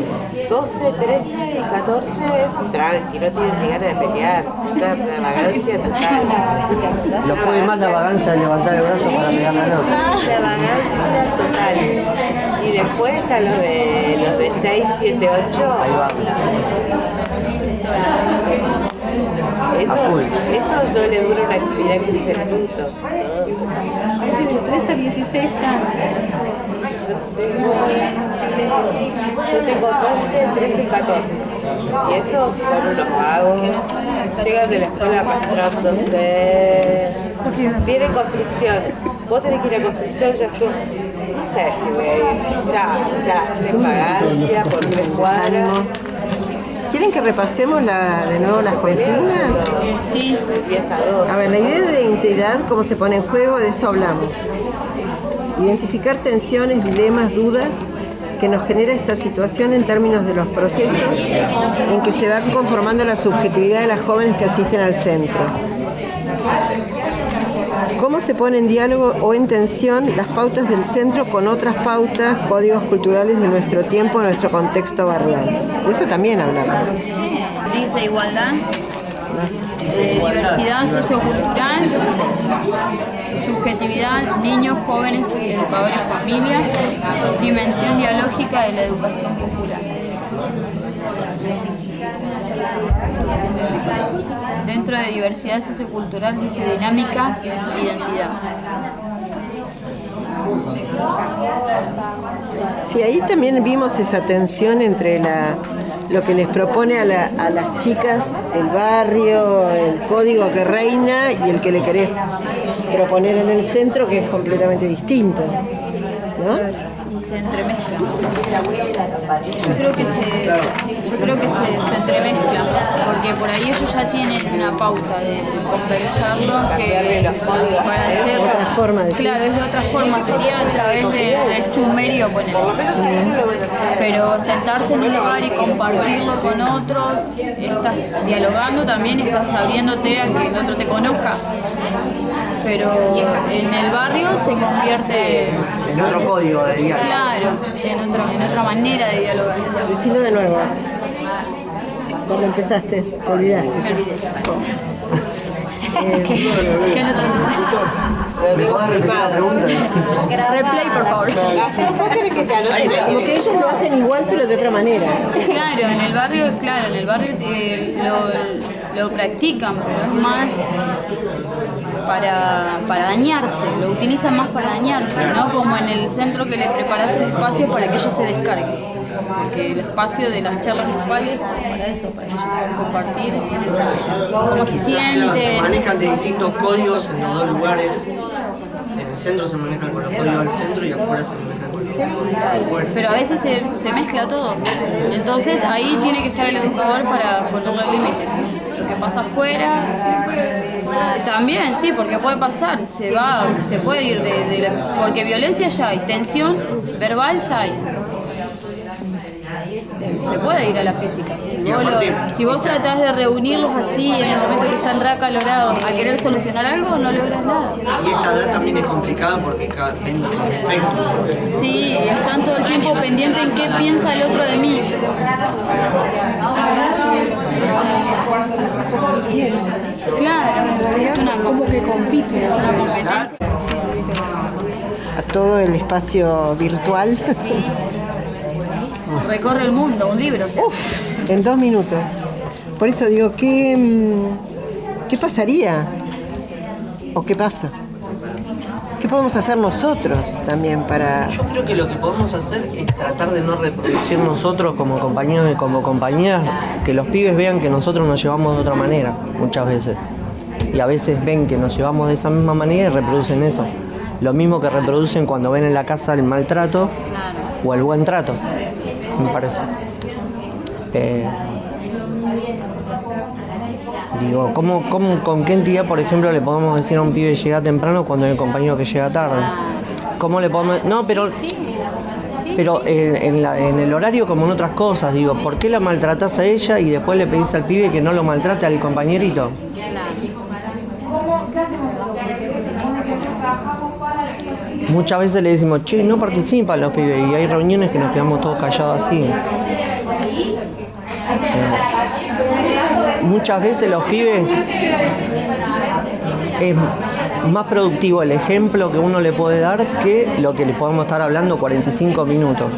12, 13 y 14, esos tranqui, no tienen ni ganas de pelear, una vagancia total. Los puede más la vagancia de levantar el brazo para pegar la nota. La vagancia total. Y después están los de 6, 7, 8. Ahí va. Eso no le dura una actividad 15 minutos, ¿no? Es de 13 a 16 años. Yo tengo 12, 13 y 14. Y esos son unos vagos. Llegan de la escuela arrastrándose. Tienen construcción. Vos tenés que ir a construcción, yo estoy. No sé si voy a ir. Ya, sin vagancia, por 3 cuadras. ¿Quieren que repasemos de nuevo las consignas? Sí. A ver, la idea de identidad, cómo se pone en juego, de eso hablamos. Identificar tensiones, dilemas, dudas que nos genera esta situación en términos de los procesos en que se va conformando la subjetividad de las jóvenes que asisten al centro. Cómo se pone en diálogo o en tensión las pautas del centro con otras pautas, códigos culturales de nuestro tiempo, nuestro contexto barrial. De eso también hablamos. Dice igualdad, diversidad sociocultural, subjetividad, niños, jóvenes, educadores, familia, dimensión dialógica de la educación popular. Dentro de diversidad sociocultural dice dinámica, identidad. Sí, ahí también vimos esa tensión entre lo que les propone a las chicas el barrio, el código que reina y el que le querés proponer en el centro, que es completamente distinto, ¿no? Y se entremezcla. Yo creo que se entremezcla, porque por ahí ellos ya tienen una pauta de conversarlo que para hacer otra forma de claro, es de otra forma, sería a través del chumerío, poner. Pero sentarse en un lugar y compartirlo con otros, estás dialogando también, estás abriéndote a que el otro te conozca. Pero en el barrio se convierte en otro código de diálogo. Claro, en otra manera de dialogar. Decilo de nuevo. Cuando empezaste, te olvidaste. ¿Qué no Replay, por favor. Como que ellos lo hacen igual, pero de otra manera. Claro, en el barrio lo practican, pero es más para dañarse, lo utilizan más para dañarse, ¿no? Como en el centro que le preparas el espacio para que ellos se descarguen. Porque el espacio de las charlas grupales es para eso, para que ellos puedan compartir cómo se sienten. Se manejan de distintos códigos en los dos lugares. En el centro se manejan con los códigos del centro y afuera se manejan con los códigos de afuera. Pero a veces se mezcla todo. Entonces ahí tiene que estar el educador para ponerle límite. Lo que pasa afuera también, sí, porque puede pasar, se puede ir porque violencia ya hay, tensión verbal ya hay. Se puede ir a la física. Si vos tratás de reunirlos así en el momento que están reacalorados a querer solucionar algo, no logras nada. Y esta edad también es complicada porque ven los defectos. Sí, están todo el tiempo pendientes en qué piensa el otro de mí. Claro, es una como que compite, es una competencia. A todo el espacio virtual. Recorre el mundo, un libro. En 2 minutos. Por eso digo, ¿qué pasaría? ¿O qué pasa? ¿Qué podemos hacer nosotros también para...? Yo creo que lo que podemos hacer es tratar de no reproducir nosotros como compañeros y como compañeras, que los pibes vean que nosotros nos llevamos de otra manera, muchas veces. Y a veces ven que nos llevamos de esa misma manera y reproducen eso. Lo mismo que reproducen cuando ven en la casa el maltrato o el buen trato, me parece. Digo, ¿con qué entidad, por ejemplo, le podemos decir a un pibe llega temprano cuando hay un compañero que llega tarde? ¿Cómo le podemos...? No, pero en el horario como en otras cosas, digo, ¿por qué la maltratás a ella y después le pedís al pibe que no lo maltrate al compañerito? Muchas veces le decimos, che, no participan los pibes, y hay reuniones que nos quedamos todos callados así. Muchas veces los pibes es más productivo el ejemplo que uno le puede dar que lo que le podemos estar hablando 45 minutos.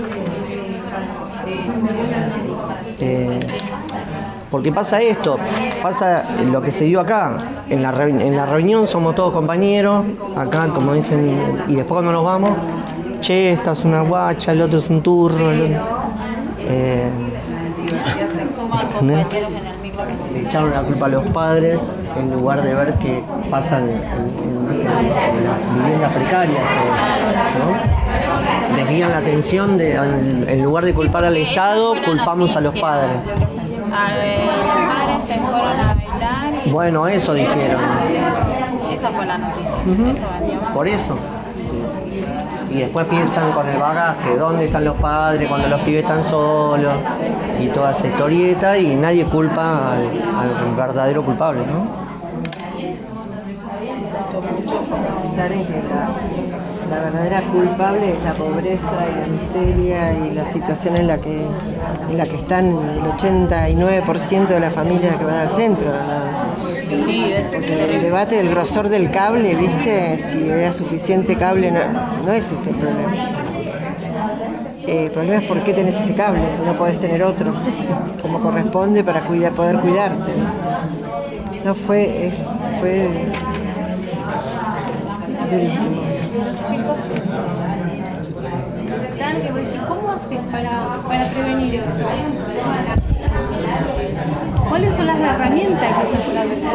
Porque pasa esto, pasa lo que se dio acá. En la reunión somos todos compañeros, acá como dicen, y después cuando nos vamos, che, esta es una guacha, el otro es un turno, el otro, ¿entendés? Le echaron la culpa a los padres en lugar de ver que pasan en las viviendas precarias, ¿no? Desvían la atención, en lugar de culpar al Estado, culpamos a los padres. Los padres se fueron a bailar. Bueno, eso dijeron. Esa fue la noticia. Eso vendió más. Por eso. Y después piensan con el bagaje, ¿dónde están los padres cuando los pibes están solos? Y toda esa historieta, y nadie culpa al verdadero culpable, ¿no? Mucho pensar en que la verdadera culpable es la pobreza y la miseria y la situación en la que están el 89% de las familias que van al centro, ¿no? Sí, Porque el debate del grosor del cable, ¿viste? Si era suficiente cable, no es ese el problema. El problema es por qué tenés ese cable, no podés tener otro, como corresponde para poder cuidarte. No fue durísimo. Chicos, Dan, que vos decís, ¿cómo haces para prevenir esto? ¿Cuáles son las herramientas que usas para prevenir?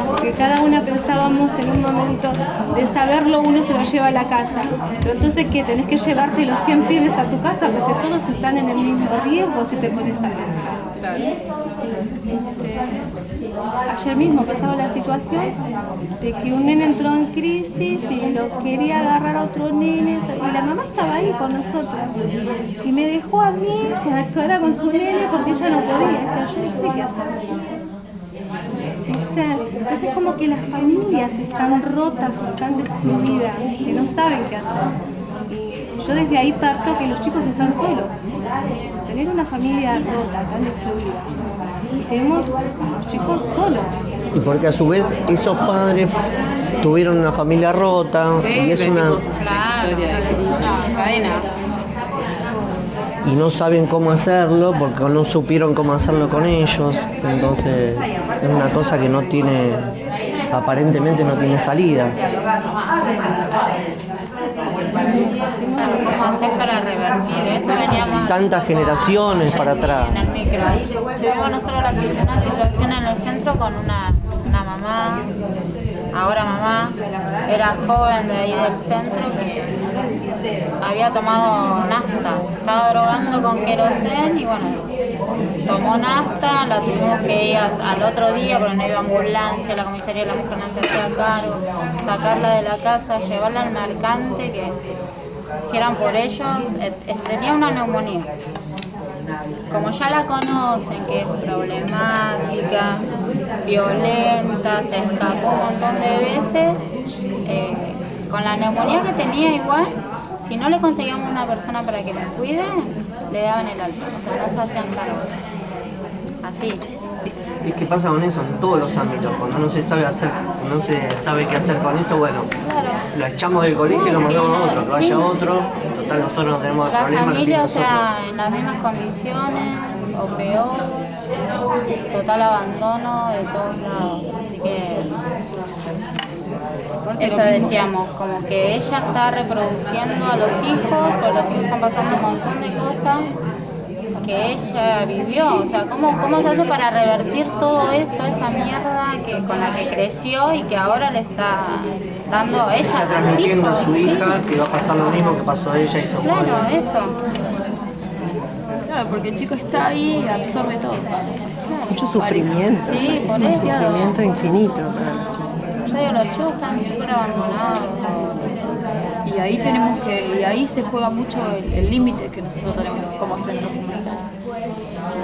Porque cada una pensábamos en un momento de saberlo, uno se lo lleva a la casa. Pero entonces, ¿qué? ¿Tenés que llevarte los 100 pibes a tu casa porque todos están en el mismo riesgo si te pones a pensar? Claro. Ayer mismo pasaba la situación de que un nene entró en crisis y lo quería agarrar a otro nene y la mamá estaba ahí con nosotros y me dejó a mí que actuara con su nene porque ella no podía, o sea, yo no sé qué hacer. Entonces como que las familias están rotas, están destruidas, que no saben qué hacer. Y yo desde ahí parto que los chicos están solos. Tener una familia rota, tan destruida, y tenemos a los chicos solos. Y porque a su vez esos padres tuvieron una familia rota, y es una cadena. Y no saben cómo hacerlo porque no supieron cómo hacerlo con ellos, entonces es una cosa que no tiene, aparentemente no tiene salida. ¿Cómo hacer para revertir eso? Veníamos Tantas generaciones para atrás. en el micro. Tuvimos nosotros una situación en el centro con una mamá, ahora mamá, era joven de ahí del centro que había tomado nafta, se estaba drogando con querosén y bueno, tomó nafta, la tuvimos que ir al otro día porque no iba ambulancia, la comisaría de la mujer no se hacía cargo, sacarla de la casa, llevarla al mercante que si eran por ellos, tenía una neumonía. Como ya la conocen, que es problemática, violenta, se escapó un montón de veces, con la neumonía que tenía igual, si no le conseguíamos una persona para que la cuide, le daban el alto, o sea, no se hacían cargo. Así. ¿Y qué pasa con eso en todos los ámbitos? Cuando no se sabe qué hacer con esto, bueno, lo echamos del colegio y lo mandamos a otro, que vaya a otro, total nosotros no tenemos La problemas. familia, o sea, en las mismas condiciones, o peor, total abandono de todos lados, así que Eso decíamos, como que ella está reproduciendo a los hijos, o los hijos están pasando un montón de cosas que ella vivió. O sea, ¿cómo se hace para revertir todo esto, esa mierda con la que creció y que ahora le está dando a ella, Está a sus transmitiendo hijos? a su hija que va a pasar lo mismo que pasó a ella y su Claro, eso. Claro, porque el chico está ahí y absorbe todo. Mucho sufrimiento. Sí, por un eso. sufrimiento infinito. Yo digo, los chicos están súper abandonados. Y ahí se juega mucho el límite que nosotros tenemos como centro comunitario.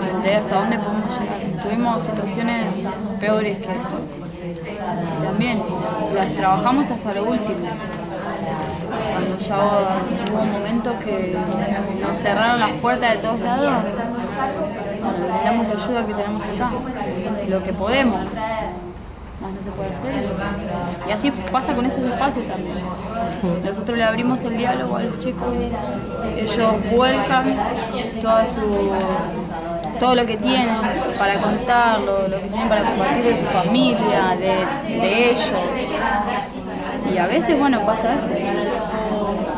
¿Entendés? Hasta dónde podemos llegar. Tuvimos situaciones peores que también las trabajamos hasta lo último. Cuando ya hubo un momento que nos cerraron las puertas de todos lados, bueno, brindamos la ayuda que tenemos acá, lo que podemos. Más no se puede hacer. Y así pasa con estos espacios también. Nosotros le abrimos el diálogo a los chicos, ellos vuelcan todo lo que tienen para contarlo, lo que tienen para compartir de su familia, de ellos. Y a veces, bueno, pasa esto.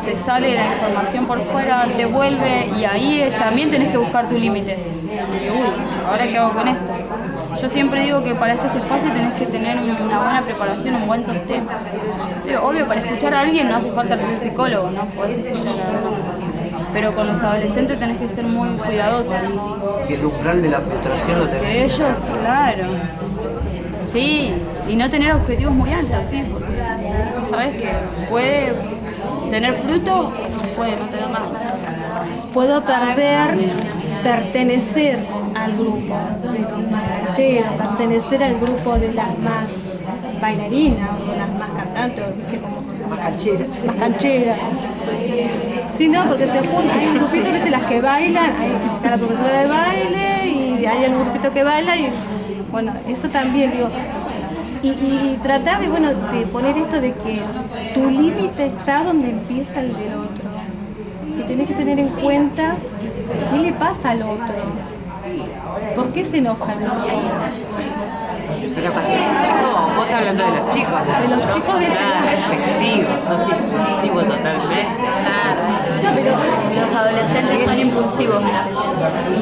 Se sale la información por fuera, te vuelve y ahí también tenés que buscar tu límite. Y uy, ¿ahora qué hago con esto? Yo siempre digo que para estos espacios tenés que tener una buena preparación, un buen sostén. Digo, obvio, para escuchar a alguien no hace falta ser psicólogo, no podés escuchar a una persona. Pero con los adolescentes tenés que ser muy cuidadoso. Y el umbral de la frustración lo tenés. Que ellos, claro. Sí, y no tener objetivos muy altos, sí, porque sabes que puede tener fruto o puede no tener nada. Puedo pertenecer al grupo de los más cancheros, pertenecer al grupo de las más bailarinas o las más cantantes, ¿viste cómo se llama? Más cancheras. Sí, no, porque se juntan, hay un grupito, ¿viste? Las que bailan, ahí está la profesora de baile y hay un grupito que baila y bueno, eso también, digo, y tratar de, bueno, de poner esto de que tu límite está donde empieza el del otro. Que tenés que tener en cuenta qué le pasa al otro. ¿Por qué se enoja el otro? Pero cuando sos chico, vos estás hablando de los chicos, ¿no? De los chicos de reflexivos, sos impulsivo totalmente. No, pero los adolescentes son impulsivos, dice ella.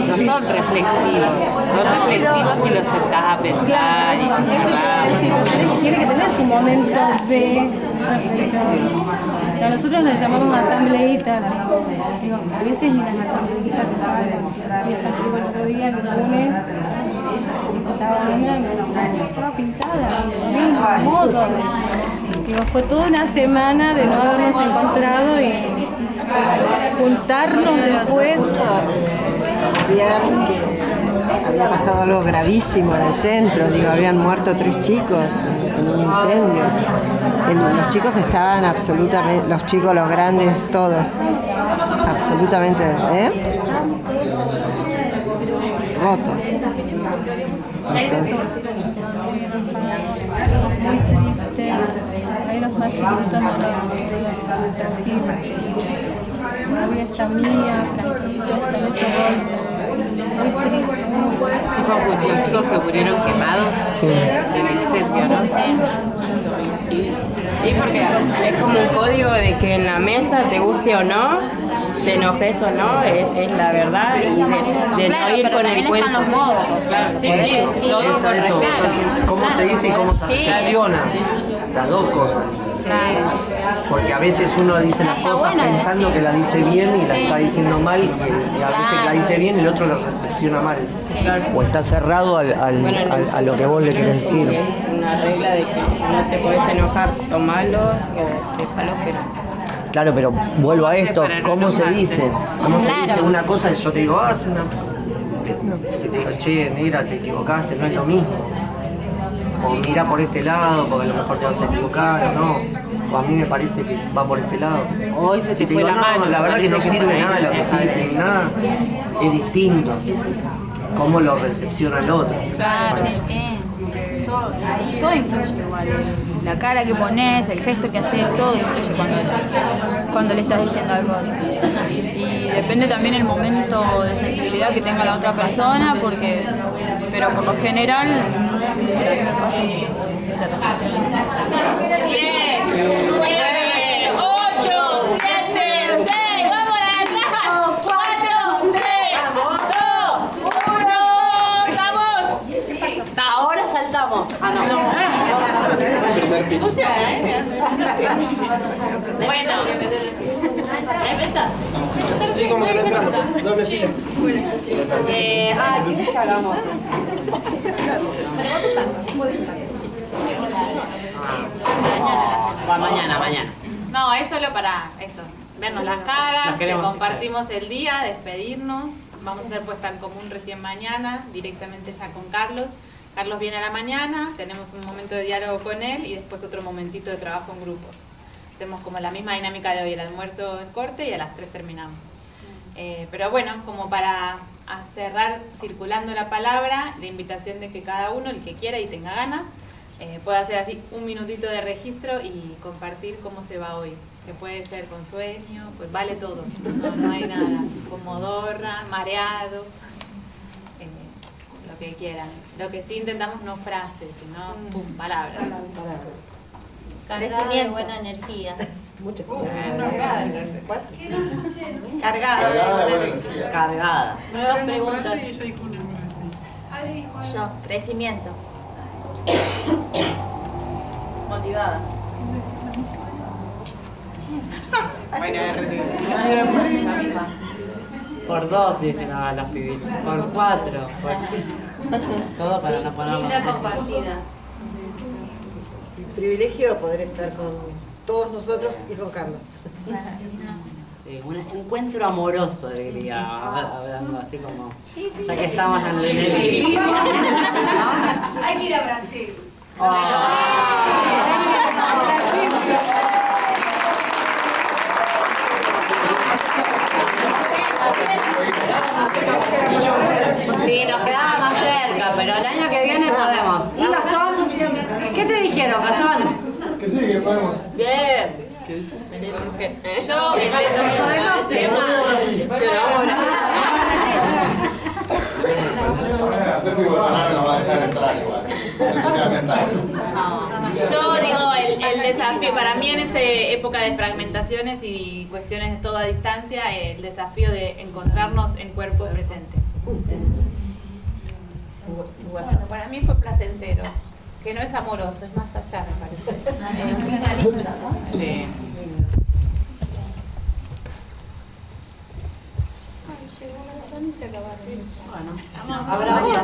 No son reflexivos, son reflexivos si los sentás a pensar y Tiene que tener su momento de reflexión. A nosotros nos llamamos asambleitas. Digo, a veces ni las asambleitas que salen. Y salió el otro día, el lunes, estaba pintada, de modo. Digo, fue toda una semana de no habernos encontrado y juntarnos después. Había pasado algo gravísimo en el centro, digo, habían muerto 3 chicos en un incendio. Los chicos estaban absolutamente, los chicos, los grandes, todos, absolutamente, rotos. Entonces, Muy triste. Hay los más chiquitos no lo había esta mía, Franquito, están hechos bolsa. Muy triste. los chicos que murieron quemados en el incendio, ¿no? Sí, porque es como un código de que en la mesa, te guste o no, te enojes o no, es la verdad, y de Claro, no ir pero con el también cuento. están los modos. Claro, sí, sí, todo Eso, con eso. respeto. ¿Cómo se dice y cómo se recepciona? Las dos cosas. Porque a veces uno dice las cosas pensando que la dice bien y la está diciendo mal, y a veces la dice bien y el otro la recepciona mal. O está cerrado a lo que vos le querés decir. Es una regla de que no te podés enojar, tomalo o déjalo, pero... Claro, pero vuelvo a esto, ¿cómo se dice? ¿Cómo se dice una cosa y yo te digo, es una... Si te digo, che, negra, te equivocaste, no es lo mismo. O mira por este lado, porque a lo mejor te vas a equivocar, o no. O a mí me parece que va por este lado. Hoy se Si te te fue digo, la mano, no, la verdad que no sirve nada lo que hiciste, nada, es distinto. Cómo lo recepciona el otro. Claro, sí. Todo influye igual. La cara que pones, el gesto que haces, todo influye cuando le estás diciendo algo. Y depende también el momento de sensibilidad que tenga la otra persona, pero por lo general se recepciona. Bien. 8, 7, 6. Vamos a atrás. 4, 3, 2, 1. ¡Estamos! Ahora saltamos. Ah, no. Bueno. Sí, como que no entramos. Doble fila. ¿Quieres que hagamos? Mañana. No, es solo para eso, vernos las caras, que compartimos el día, despedirnos. Vamos a hacer puesta en común recién mañana, directamente ya con Carlos. Carlos viene a la mañana, tenemos un momento de diálogo con él y después otro momentito de trabajo en grupos. Hacemos como la misma dinámica de hoy, el almuerzo en corte y a las 3 terminamos. Pero bueno, como para cerrar circulando la palabra, la invitación de que cada uno, el que quiera y tenga ganas, pueda hacer así un minutito de registro y compartir cómo se va hoy. Que puede ser con sueño, pues vale todo, no hay nada. Con modorra, mareado, lo que quieran. Lo que sí intentamos no frases, sino pum, palabras. Cargada de buena energía. Muchas Cargada. Nuevas preguntas. Yo, crecimiento. Motivada. Por 2 dicen los pibitos. Por 4. Por 5. Todo para no ponerlo. Linda compartida. Privilegio poder estar con todos nosotros y con Carlos. Sí, un encuentro amoroso, diría, hablando así como, ya que estamos en el Hay que ir a Brasil. Sí, nos quedaba más cerca, pero el año que viene podemos. ¿Y Gastón? ¿Qué te dijeron, Gastón? Que sí, que podemos. Bien. ¿Qué dice? Yo, No sé si Bolsonaro nos va a dejar entrar igual. Yo digo, el desafío, para mí en esta época de fragmentaciones y cuestiones de toda distancia, el desafío de encontrarnos en cuerpo presente. Bueno, para mí fue placentero, que no es amoroso, es más allá, me parece. Sí. Bueno, abrazo.